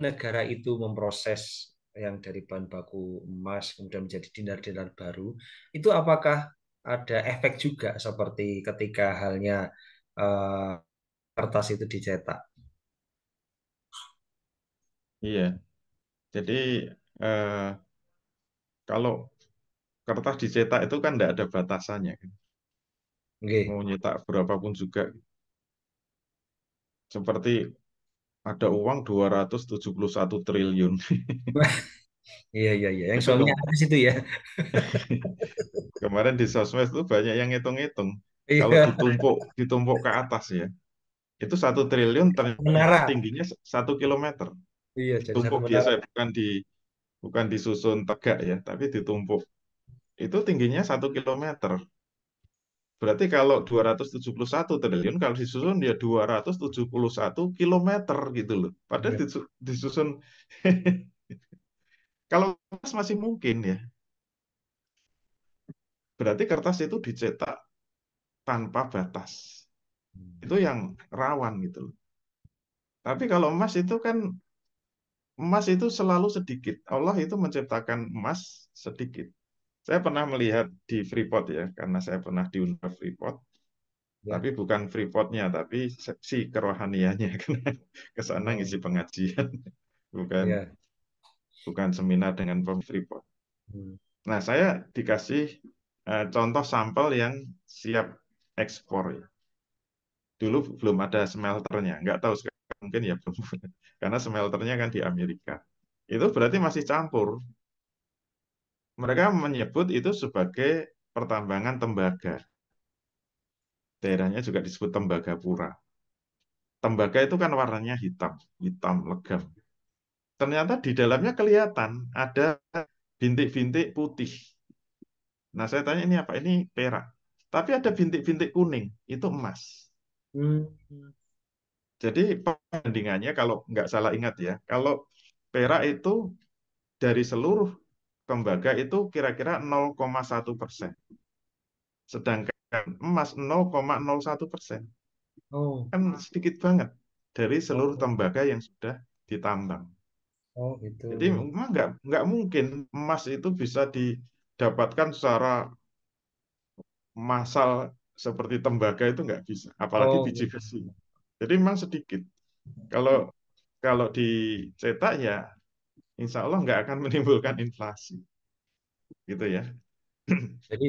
Negara itu memproses yang dari bahan baku emas kemudian menjadi dinar-dinar baru, itu apakah ada efek juga seperti ketika halnya eh, kertas itu dicetak? Iya. Jadi eh, kalau kertas dicetak itu kan tidak ada batasannya, kan. Oke. Mau nyetak berapapun juga. Seperti ada uang 271 triliun. Iya, iya, iya. Yang Itu suaminya artis itu ya. kemarin di sosmed itu banyak yang ngitung-ngitung. Kalau Iya, ditumpuk ditumpuk ke atas ya, itu 1 triliun ternyata menara. tingginya 1 kilometer. Iya, jadi satu Ditumpuk menara. biasa, bukan disusun tegak ya, tapi ditumpuk. Itu tingginya 1 kilometer. Berarti kalau 271 triliun, kalau disusun ya 271 kilometer gitu loh. Padahal Iya. disusun, kalau kertas masih mungkin ya. Berarti kertas itu dicetak tanpa batas. Itu yang rawan gitu loh. Tapi kalau emas itu selalu sedikit. Allah itu menciptakan emas sedikit. Saya pernah melihat di Freeport ya, karena saya pernah diundang Freeport. Ya, Tapi bukan Freeport-nya, tapi si kerohaniannya. Ke sana ngisi oh, pengajian, bukan ya. bukan seminar dengan Freeport. Hmm. Nah, saya dikasih contoh sampel yang siap ekspor ya. Dulu belum ada smelternya, nggak tahu sekarang mungkin ya belum, karena smelternya kan di Amerika. Itu berarti masih campur. Mereka menyebut itu sebagai pertambangan tembaga. Daerahnya juga disebut Tembagapura. Tembaga itu kan warnanya hitam, hitam legam. Ternyata di dalamnya kelihatan ada bintik-bintik putih. Nah, saya tanya ini apa? Ini perak. Tapi ada bintik-bintik kuning, itu emas. Hmm. Jadi perbandingannya kalau nggak salah ingat ya, kalau perak itu dari seluruh tembaga itu kira-kira 0,1%. Sedangkan emas 0,01%. Oh, Kan sedikit banget dari seluruh oh, tembaga yang sudah ditambang. oh gitu. Jadi memang nggak mungkin emas itu bisa didapatkan secara massal seperti tembaga itu nggak bisa, apalagi Oh, biji besi. Jadi memang sedikit. Kalau kalau dicetak ya, insya Allah nggak akan menimbulkan inflasi, gitu ya. jadi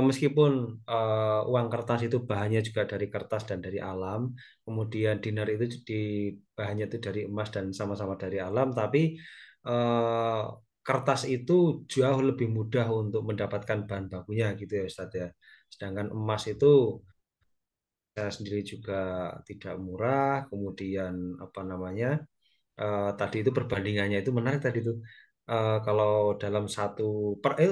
meskipun uang kertas itu bahannya juga dari kertas dan dari alam, kemudian dinar itu di bahannya itu dari emas dan sama-sama dari alam, tapi eh, kertas itu jauh lebih mudah untuk mendapatkan bahan bakunya gitu ya Ustadz ya. Sedangkan emas itu saya sendiri juga tidak murah, kemudian apa namanya tadi itu perbandingannya itu menarik tadi itu. Kalau dalam satu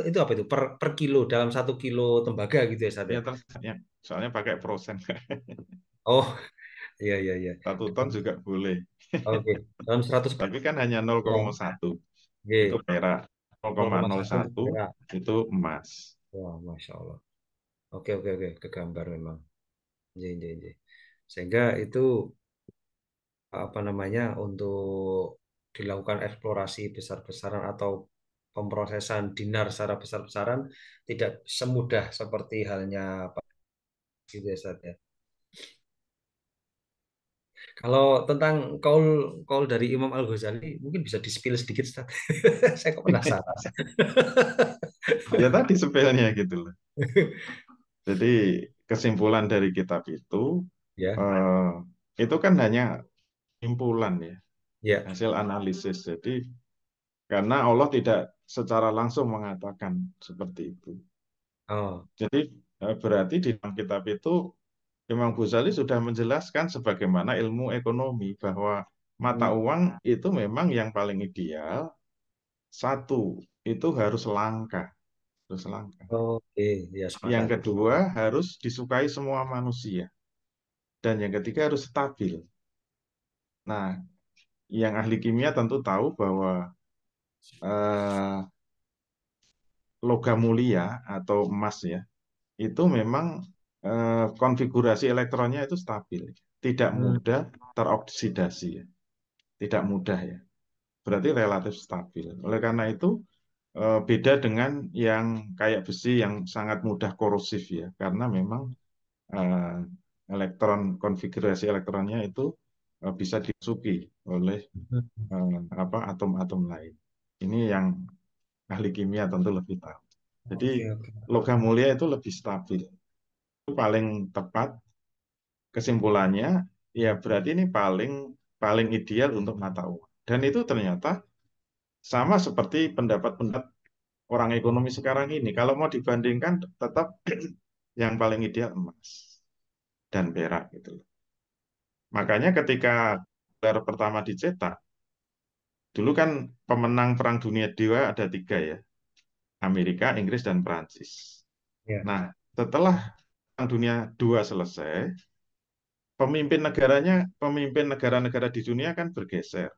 itu apa itu per kilo dalam 1 kilo tembaga gitu ya Sat Ya ya. terus ya, soalnya pakai prosen. Oh iya iya iya. 1 ton juga boleh. Oke dalam 100 Tapi kan hanya nol koma gram. satu itu Oke perak, nol nol koma koma nol satu itu satu perak. itu emas. Wah masya Allah. Oke oke oke kegambar memang. Iya iya iya. Sehingga itu apa namanya untuk dilakukan eksplorasi besar-besaran atau pemrosesan dinar secara besar-besaran tidak semudah seperti halnya Pak gitu ya, Ustaz, ya. Kalau tentang kaul kaul dari Imam Al Ghazali mungkin bisa di-spill sedikit Ustaz. Saya kok penasaran. Ya tadi sepelnya gitu loh. Jadi kesimpulan dari kitab Ya, eh, itu kan hanya simpulan ya, ya. hasil analisis. Jadi karena Allah tidak secara langsung mengatakan seperti itu. Oh. Jadi berarti di dalam kitab itu Imam Ghazali sudah menjelaskan sebagaimana ilmu ekonomi bahwa mata Hmm. uang itu memang yang paling ideal. Satu, itu harus langka. Oke, ya Yang sepakat. kedua, harus disukai semua manusia. Dan yang ketiga harus stabil. Nah, yang ahli kimia tentu tahu bahwa eh, logam mulia atau emas ya, itu memang konfigurasi elektronnya itu stabil, tidak Hmm. mudah teroksidasi ya, tidak mudah ya. Berarti relatif stabil. Oleh karena itu beda dengan yang kayak besi yang sangat mudah korosif ya, karena memang eh, konfigurasi elektronnya itu bisa dimasuki oleh apa atom-atom lain. Ini yang ahli kimia tentu lebih tahu. Jadi Oke, oke. logam mulia itu lebih stabil. Itu paling tepat kesimpulannya ya berarti ini paling paling ideal untuk mata uang. Dan itu ternyata sama seperti pendapat-pendapat orang ekonomi sekarang ini. Kalau mau dibandingkan tetap yang paling ideal emas dan perak gitu. Makanya ketika gelar pertama dicetak, dulu kan pemenang Perang Dunia II ada tiga ya, Amerika, Inggris, dan Prancis. Ya. Nah, setelah Perang Dunia II selesai, pemimpin negara-negara di dunia kan bergeser.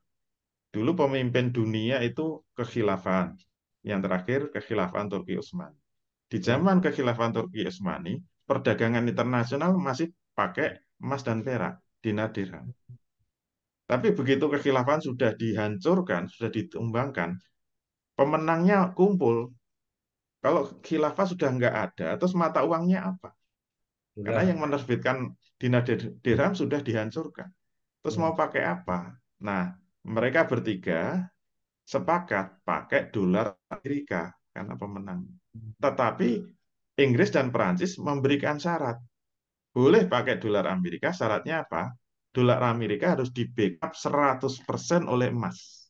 Dulu pemimpin dunia itu kekhilafan, yang terakhir kekhilafan Turki Utsmani. Di Hmm. zaman kekhilafan Turki Utsmani, perdagangan internasional masih pakai emas dan perak, dinar dirham. Tapi begitu kekhilafan sudah dihancurkan, sudah ditumbangkan, pemenangnya kumpul. Kalau khilafah sudah nggak ada, terus mata uangnya apa? Karena yang Sudah. menerbitkan dinar dirham sudah dihancurkan. Terus Hmm. mau pakai apa? Nah, mereka bertiga sepakat pakai dolar Amerika karena pemenang. Tetapi Inggris dan Perancis memberikan syarat. Boleh pakai dolar Amerika, syaratnya apa? Dolar Amerika harus di backup 100% oleh emas.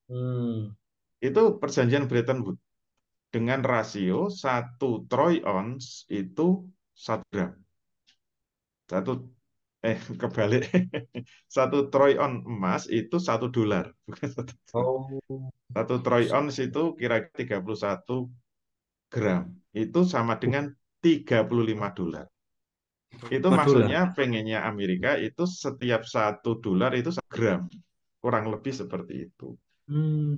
Hmm. Itu perjanjian Bretton Woods dengan rasio 1 troy ounce itu 1 gram. Satu kebalik. 1 troy ounce emas itu 1 dolar. Bukan Oh, 1 troy ounce itu kira-kira 31 gram. Itu sama dengan 35 dolar. Itu 5 dolar. maksudnya pengennya Amerika itu setiap 1 dolar itu 1 gram. Kurang lebih seperti itu. Hmm.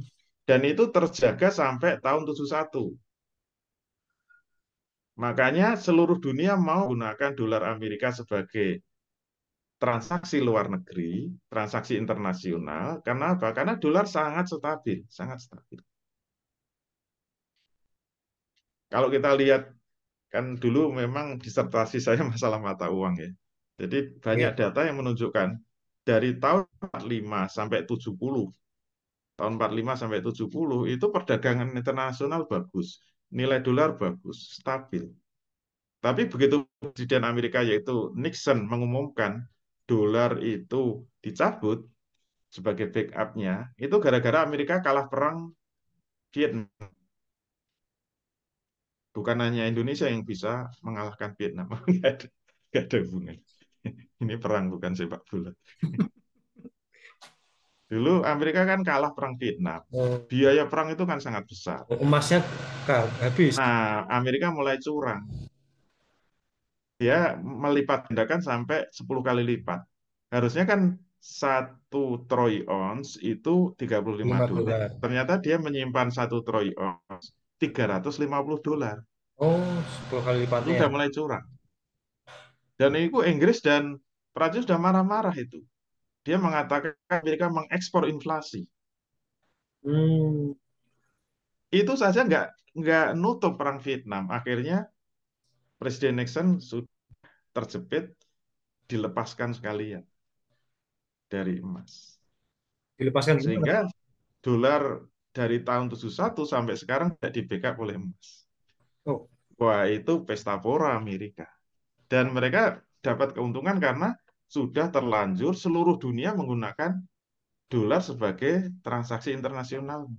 Dan itu terjaga sampai tahun 71. Makanya seluruh dunia mau gunakan dolar Amerika sebagai transaksi luar negeri, transaksi internasional. Karena apa? Karena dolar sangat stabil, sangat stabil. Kalau kita lihat Kan dulu memang disertasi saya masalah mata uang ya. Jadi banyak Iya. data yang menunjukkan dari tahun 45 sampai 70, tahun 45 sampai 70 itu perdagangan internasional bagus, nilai dolar bagus, stabil. Tapi begitu Presiden Amerika yaitu Nixon mengumumkan dolar itu dicabut sebagai backup-nya, itu gara-gara Amerika kalah perang Vietnam. Bukan hanya Indonesia yang bisa mengalahkan Vietnam. Nggak ada hubungan. Ini perang bukan sepak bola. Dulu Amerika kan kalah perang Vietnam. Oh, Biaya perang itu kan sangat besar. emasnya habis. Nah, Amerika mulai curang. Dia melipat gandakan sampai 10 kali lipat. Harusnya kan 1 troy ounce itu 35 5 dolar. dolar. Ternyata dia menyimpan 1 troy ounce $350. Oh, 10 kali Itu lipatnya ya. udah mulai curang. Dan itu Inggris dan Prancis sudah marah-marah itu. Dia mengatakan Amerika mengekspor inflasi. Hmm. Itu saja nggak nutup perang Vietnam. Akhirnya Presiden Nixon sudah terjepit dilepaskan sekalian dari emas. Dilepaskan gimana? Sehingga dolar dari tahun 71 sampai sekarang tidak di backup oleh emas. Oh, Wah, itu pesta pora Amerika. Dan mereka dapat keuntungan karena sudah terlanjur seluruh dunia menggunakan dolar sebagai transaksi internasional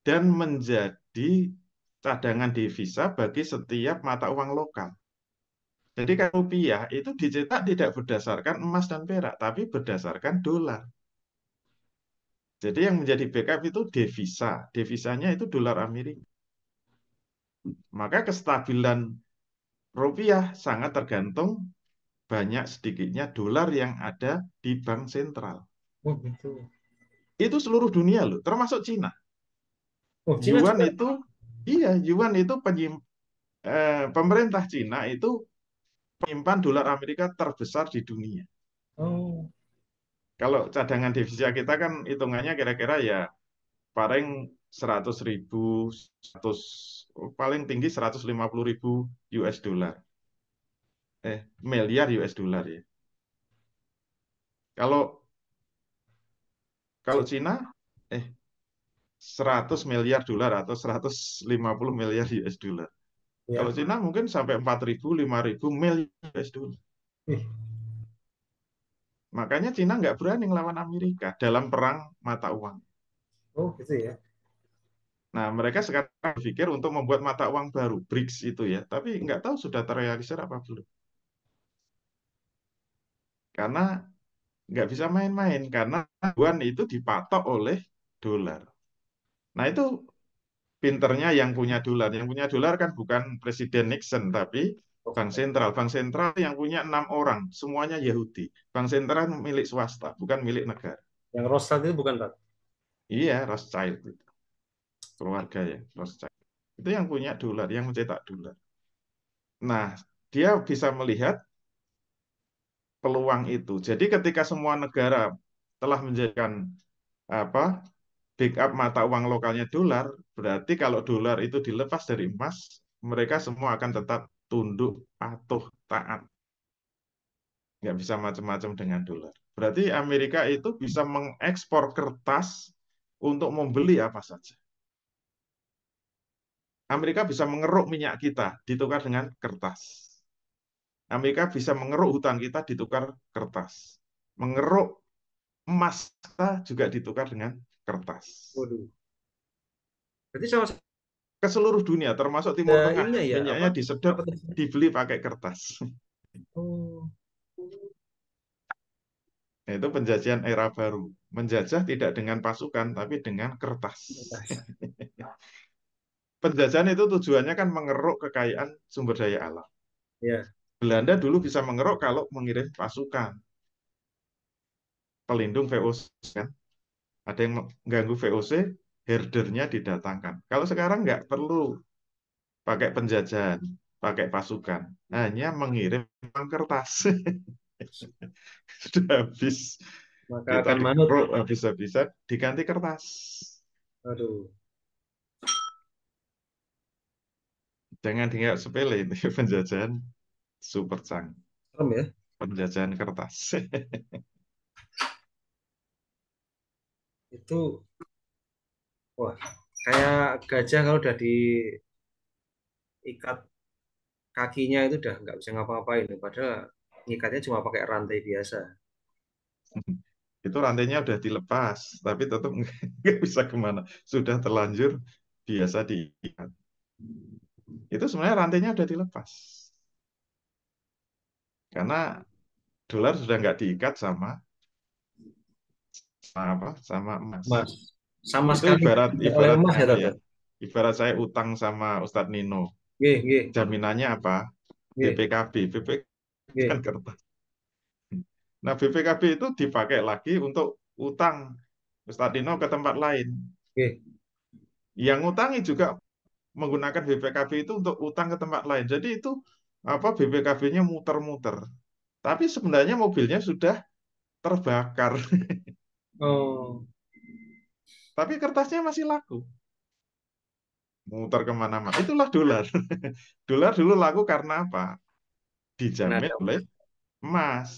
dan menjadi cadangan devisa bagi setiap mata uang lokal. Jadi kan rupiah itu dicetak tidak berdasarkan emas dan perak, tapi berdasarkan dolar. Jadi yang menjadi backup itu devisa. Devisanya itu dolar Amerika. Maka kestabilan rupiah sangat tergantung banyak sedikitnya dolar yang ada di bank sentral. oh gitu. Itu seluruh dunia loh, termasuk Cina. Oh, Cina Yuan juga. itu, iya, Yuan itu pemerintah Cina itu penyimpan dolar Amerika terbesar di dunia. Oh, Kalau cadangan devisa kita kan hitungannya kira-kira ya paling 100.000, 100, paling tinggi 150.000 US dollar. Miliar US dollar ya. Kalau kalau Cina Cina, eh 100 miliar dolar atau 150 miliar US dollar. Kalau ya. Cina mungkin sampai 4.000, 5.000 miliar US dollar. Ih, Makanya Cina nggak berani melawan Amerika dalam perang mata uang. oh gitu ya. Nah, mereka sekarang berpikir untuk membuat mata uang baru, BRICS itu ya. Tapi nggak tahu sudah terrealisir apa belum. Karena nggak bisa main-main, karena yuan itu dipatok oleh dolar. Nah, itu pinternya yang punya dolar. Yang punya dolar kan bukan Presiden Nixon, tapi Oh, Bank Sentral. Bank Sentral yang punya 6 orang, semuanya Yahudi. Bank Sentral milik swasta, bukan milik negara. yang Rothschild itu bukan, Pak? Iya, Rothschild, itu. Keluarga ya, Rothschild. Itu yang punya dolar, yang mencetak dolar. Nah, dia bisa melihat peluang itu. Jadi ketika semua negara telah menjadikan apa backup mata uang lokalnya dolar, berarti kalau dolar itu dilepas dari emas, mereka semua akan tetap tunduk, patuh, taat. Nggak bisa macam-macam dengan dolar. Berarti Amerika itu bisa mengekspor kertas untuk membeli apa saja. Amerika bisa mengeruk minyak kita ditukar dengan kertas. Amerika bisa mengeruk hutan kita ditukar kertas. Mengeruk emas kita juga ditukar dengan kertas. Waduh. Berarti sama Ke seluruh dunia, termasuk Timur ada Tengah. ininya ya, apa? Minyaknya disedot, Apa tadi? dibeli pakai kertas. Oh, Nah, itu penjajahan era baru. Menjajah tidak dengan pasukan, tapi dengan kertas. atas. Penjajahan itu tujuannya kan mengeruk kekayaan sumber daya alam. Ya, Belanda dulu bisa mengeruk kalau mengirim pasukan. Pelindung VOC kan. Ada yang mengganggu VOC, herdernya didatangkan. Kalau sekarang nggak perlu pakai penjajahan, pakai pasukan. Hanya mengirim kertas. Sudah habis. maka Kita akan manut. dikeruk habis-habisan, diganti kertas. Aduh. Jangan dianggap sepele itu penjajahan super canggih, Serem ya. penjajahan kertas. Itu wah kayak gajah kalau udah diikat kakinya itu udah nggak bisa ngapa-ngapain. Padahal ngikatnya cuma pakai rantai biasa. Itu rantainya udah dilepas, tapi tetap nggak bisa kemana. Sudah terlanjur biasa diikat. Itu sebenarnya rantainya udah dilepas. Karena dolar sudah nggak diikat sama emas. Mas, sama Itu sekali ibarat tidak oleh ibarat emas ya ya, tante. ibarat saya utang sama Ustadz Nino. Gih, gih, Jaminannya apa? gih, BPKB. BPKB kan gih, kertas. Nah, BPKB itu dipakai lagi untuk utang Ustadz Nino ke tempat lain. gih. Yang ngutangi juga menggunakan BPKB itu untuk utang ke tempat lain. Jadi itu apa BPKB-nya muter-muter. Tapi sebenarnya mobilnya sudah terbakar. Oh, Tapi kertasnya masih laku. Muter kemana-mana. Itulah dolar. Dolar dulu laku karena apa? karena Dijamin ada oleh emas. emas.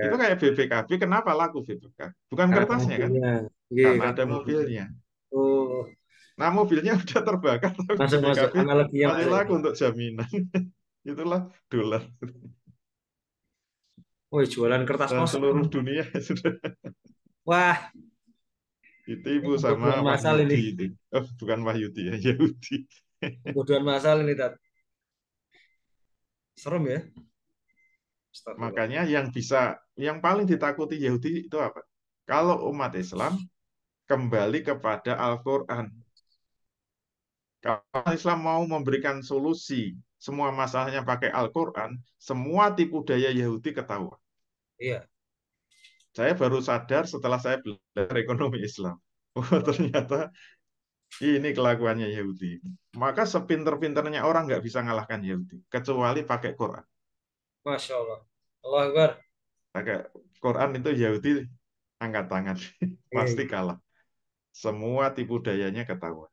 Itu Ya, kayak BPKB. Kenapa laku BPKB? Bukan karena ada kertasnya kan? mobilnya. Gih, Karena karena ada ada mobilnya. mobilnya. Oh, Nah, mobilnya udah terbakar, tapi masuk masuk. BPKB Analoginya masih masuk laku itu. untuk jaminan. Itulah dolar. Woi, jualan kertas Dan kosong. seluruh dunia sudah Wah, ini ditipu sama pembodoan massal ini. Wahyudi itu. Oh, bukan Wahyudi ya, Yahudi. Pembodoan massal ini, Tat. Serem ya? Astagfirullah. Makanya yang paling ditakuti Yahudi itu apa? Kalau umat Islam kembali kepada Al-Quran. Kalau umat Islam mau memberikan solusi semua masalahnya pakai Al-Quran, semua tipu daya Yahudi ketahuan. Iya. Saya baru sadar setelah saya belajar ekonomi Islam. Oh, ternyata ini kelakuannya Yahudi. Maka sepinter-pinternya orang nggak bisa ngalahkan Yahudi, kecuali pakai Quran. Masya Allah. Allah Akbar. Pakai Quran itu Yahudi angkat tangan, Iya, pasti iya. kalah. Semua tipu dayanya ketahuan.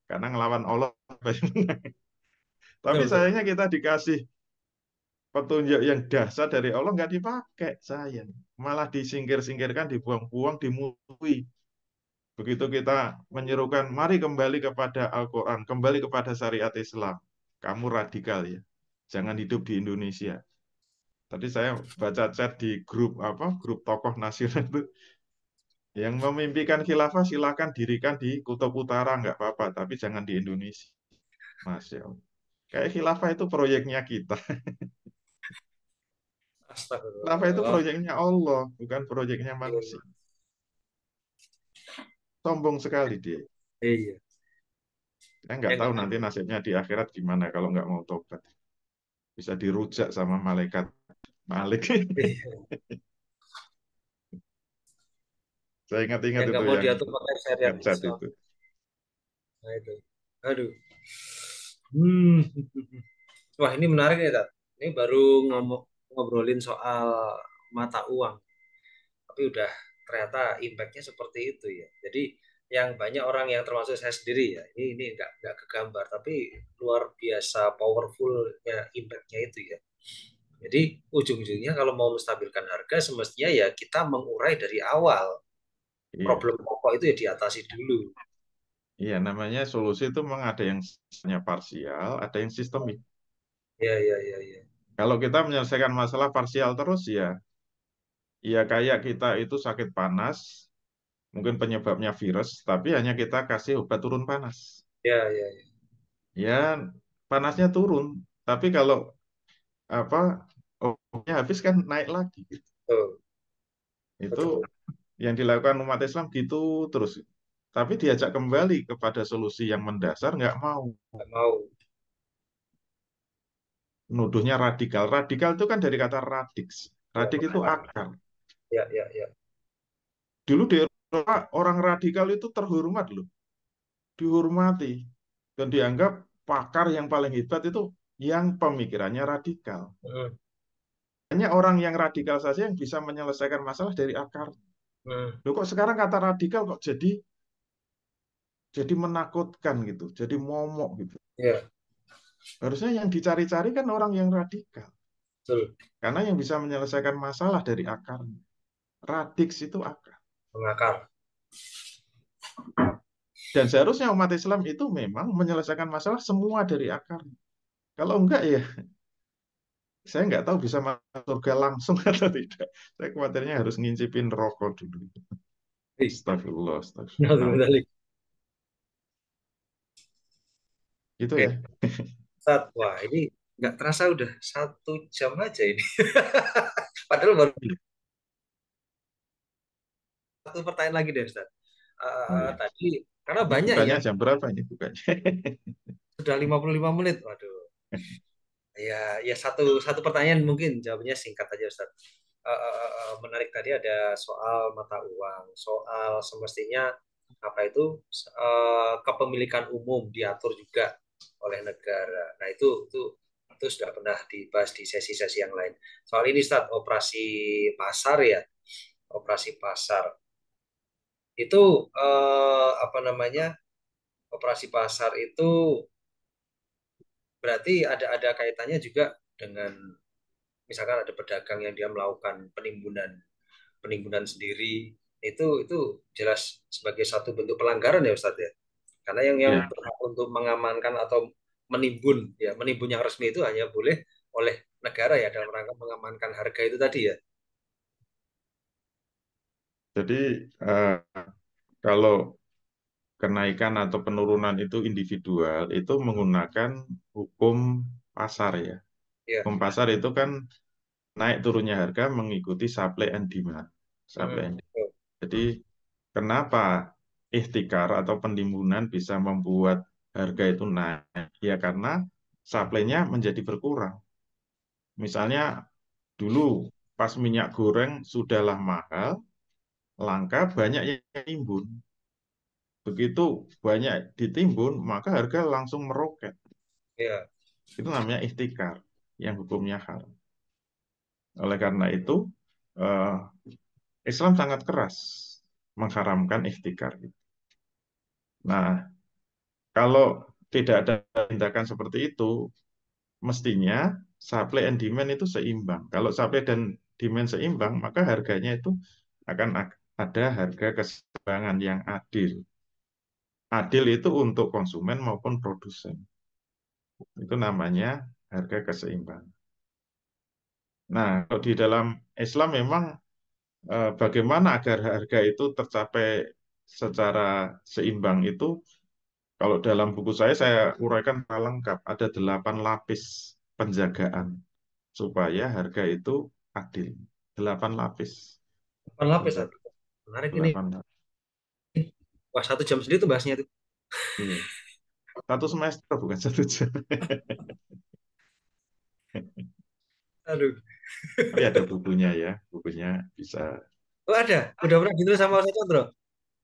Karena ngelawan Allah. Tapi Betul, betul. sayangnya kita dikasih petunjuk yang dahsyat dari Allah nggak dipakai, sayang. Malah disingkir-singkirkan, dibuang-buang, dimusuhi. Begitu kita menyerukan, mari kembali kepada Al-Quran, kembali kepada syariat Islam. Kamu radikal ya. Jangan hidup di Indonesia. Tadi saya baca chat di grup tokoh nasional itu, yang memimpikan khilafah silakan dirikan di Kutub Utara nggak apa-apa, tapi jangan di Indonesia. Masya Allah. Kayak khilafah itu proyeknya kita. Khilafah itu Astagfirullah. proyeknya Allah, bukan proyeknya Iya, manusia. Sombong sekali dia. iya. Saya nggak Ya, tahu nggak nanti ada. nasibnya di akhirat gimana kalau nggak mau tobat. Bisa dirujak sama malaikat Malik. Iya. Saya ingat-ingat Yang itu nggak mau yang diatur pakai syariat chat Islam. itu. Nah, itu. Aduh. Hmm. Wah, ini menarik nih, Tat. Ini baru ngobrolin soal mata uang. Tapi udah ternyata impactnya seperti itu ya. Jadi yang banyak orang yang termasuk saya sendiri ya, ini nggak kegambar, tapi luar biasa powerfulnya impactnya itu ya. Jadi ujung-ujungnya kalau mau menstabilkan harga semestinya ya kita mengurai dari awal. Iya, Problem pokok itu ya diatasi dulu. iya namanya solusi itu memang ada yang sifatnya parsial, ada yang sistemik. Ya, ya, ya, ya. Kalau kita menyelesaikan masalah parsial terus ya, ya kayak kita itu sakit panas, mungkin penyebabnya virus, tapi hanya kita kasih obat turun panas. Ya, ya, ya. Ya panasnya turun, tapi kalau apa obatnya habis kan naik lagi. Betul, Itu betul. yang dilakukan umat Islam gitu terus. Tapi diajak kembali kepada solusi yang mendasar nggak mau. Nggak mau. Nuduhnya radikal. Radikal itu kan dari kata radix. Ya, Radik itu makanya. akar. Ya, ya, ya. Dulu di Eropa orang radikal itu terhormat loh, dihormati dan dianggap pakar yang paling hebat itu yang pemikirannya radikal. Hmm, Hanya orang yang radikal saja yang bisa menyelesaikan masalah dari akar. hmm. Loh kok sekarang kata radikal kok jadi menakutkan gitu, jadi momok gitu. Ya. Harusnya yang dicari-cari kan orang yang radikal. Betul. Karena yang bisa menyelesaikan masalah dari akarnya. Radix itu akar. Mengakar. Dan seharusnya umat Islam itu memang menyelesaikan masalah semua dari akar. Kalau enggak ya, saya nggak tahu bisa masuk surga langsung atau tidak. Saya khawatirnya harus ngincipin rokok dulu. Hei, Astagfirullah, astagfirullah. betul, Nah, betul. gitu Oke, ya. Wah, ini nggak terasa udah 1 jam aja ini. Padahal baru Iya. satu pertanyaan lagi deh, Ustaz. Oh ya. Tadi, karena Ini banyak bukannya yang jam berapa ini bukannya? sudah 55 menit. Waduh. Ya, ya satu pertanyaan mungkin jawabannya singkat aja, Ustaz. Menarik tadi ada soal mata uang, soal semestinya apa itu kepemilikan umum diatur juga oleh negara. Nah, itu sudah pernah dibahas di sesi-sesi yang lain. Soal ini, Ustaz, operasi pasar ya, operasi pasar itu apa namanya? Operasi pasar itu berarti ada kaitannya juga dengan misalkan ada pedagang yang dia melakukan penimbunan sendiri itu jelas sebagai satu bentuk pelanggaran ya Ustadz ya. Karena yang Ya, berhak untuk mengamankan atau menimbun yang resmi itu hanya boleh oleh negara ya dalam rangka mengamankan harga itu tadi ya. jadi eh, kalau kenaikan atau penurunan itu individual, itu menggunakan hukum pasar ya. Ya. Hukum pasar itu kan naik turunnya harga mengikuti supply and demand. Supply Hmm. and demand. Jadi kenapa ihtikar atau penimbunan bisa membuat harga itu naik? Ya karena supply-nya menjadi berkurang. Misalnya dulu pas minyak goreng sudahlah mahal, langka banyak yang timbun. Begitu banyak ditimbun, maka harga langsung meroket. Ya. Itu namanya ihtikar, yang hukumnya haram. Oleh karena itu, eh, Islam sangat keras mengharamkan ihtikar. Nah, kalau tidak ada tindakan seperti itu, mestinya supply and demand itu seimbang. Kalau supply dan demand seimbang, maka harganya itu akan ada harga keseimbangan yang adil. Adil itu untuk konsumen maupun produsen. Itu namanya harga keseimbangan. Nah, kalau di dalam Islam memang bagaimana agar harga itu tercapai secara seimbang itu, kalau dalam buku saya uraikan secara lengkap, ada 8 lapis penjagaan supaya harga itu adil. 8 lapis 8 lapis penjaga. tadi. Menarik ini. 8 lapis. Wah, 1 jam sendiri tuh bahasnya itu. Iya. 1 semester bukan 1 jam. Aduh. Tapi ada bukunya ya, bukunya bisa. Oh, ada. Udah pernah ditulis sama Ustaz Chandra.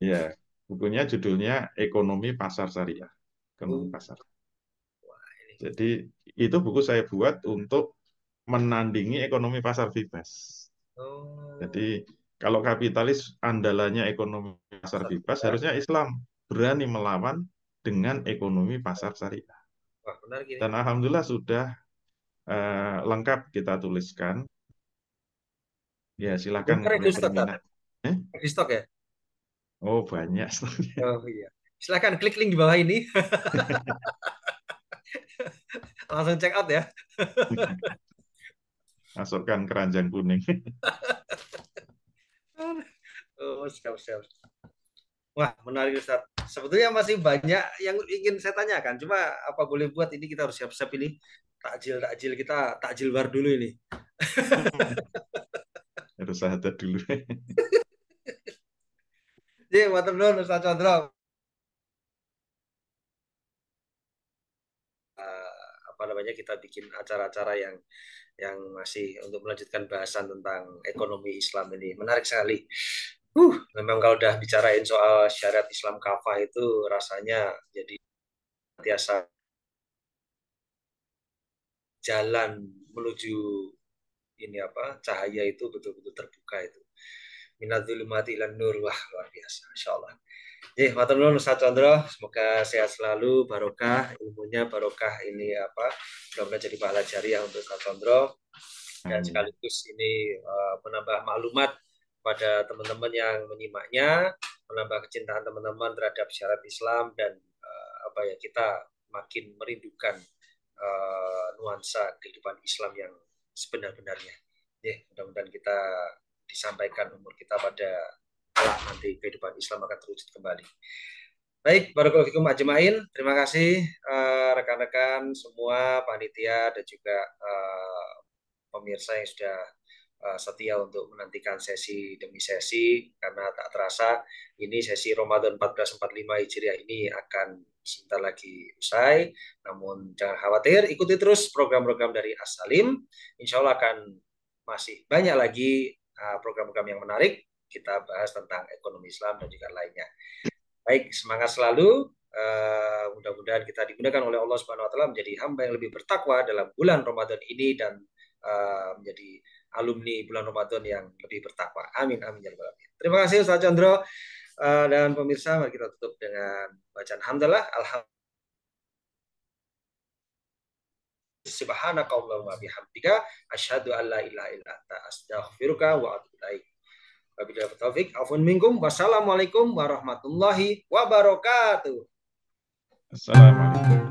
Ya, bukunya judulnya Ekonomi Pasar Syariah. Ekonomi Oh, Pasar. wah, ini. Jadi itu buku saya buat untuk menandingi ekonomi pasar bebas. Jadi Oh, kalau kapitalis andalannya ekonomi pasar pasar bebas, kita. harusnya Islam berani melawan dengan ekonomi pasar syariah. Wah, menarik ini. Dan alhamdulillah sudah lengkap kita tuliskan. Ya silakan Bentar yang itu stok, Tat. berminat. Eh? Di stok ya? Oh banyak. Oh iya. Silakan klik link di bawah ini. Langsung check out ya. Masukkan keranjang kuning. Oh, siap, siap. Wah, menarik Ustaz. Sebetulnya masih banyak yang ingin saya tanyakan. Cuma apa boleh buat ini kita harus siap-siap ini. Takjil kita takjil war dulu ini. Harus ada dulu. Jadi, matur nuwun Ustaz Chandra. Apa namanya kita bikin acara-acara yang masih untuk melanjutkan bahasan tentang ekonomi Islam ini. Menarik sekali. Memang kalau udah bicarain soal syariat Islam kafah itu rasanya jadi biasa jalan menuju ini apa cahaya itu betul-betul terbuka itu. Minadzulumati ilan nur, wah luar biasa, Insya Allah. Matur nuwun Ustaz Condro, semoga sehat selalu, barokah ilmunya, barokah ini apa, mudah-mudahan jadi pahala jariah untuk Ustaz Condro dan Amin. sekaligus ini menambah maklumat pada teman-teman yang menyimaknya, menambah kecintaan teman-teman terhadap syariat Islam dan apa ya kita makin merindukan nuansa kehidupan Islam yang sebenar-benarnya. Mudah-mudahan kita disampaikan umur kita pada kelak nanti kehidupan Islam akan terwujud kembali. Baik, barakallahu fikum ajmain. Terima kasih rekan-rekan semua, panitia dan juga pemirsa yang sudah setia untuk menantikan sesi demi sesi karena tak terasa ini sesi Ramadan 1445 Hijriah ini akan sebentar lagi usai. Namun jangan khawatir, ikuti terus program-program dari As-Salim. Insya Allah akan masih banyak lagi program-program yang menarik. Kita bahas tentang ekonomi Islam dan juga lainnya. Baik, semangat selalu. Mudah-mudahan kita digunakan oleh Allah Subhanahu Wa Taala menjadi hamba yang lebih bertakwa dalam bulan Ramadan ini dan menjadi alumni bulan Ramadan yang lebih bertakwa. Amin, amin ya rabbal alamin. Terima kasih Ustaz Chandra dan pemirsa. Mari kita tutup dengan bacaan hamdalah. Alhamdulillah. Subhanakallahumma bihamdika asyhadu an la ilaha illa anta astaghfiruka wa atubu ilaik. Wabillahi taufik. Afwan minkum. Wassalamualaikum warahmatullahi wabarakatuh. Assalamualaikum.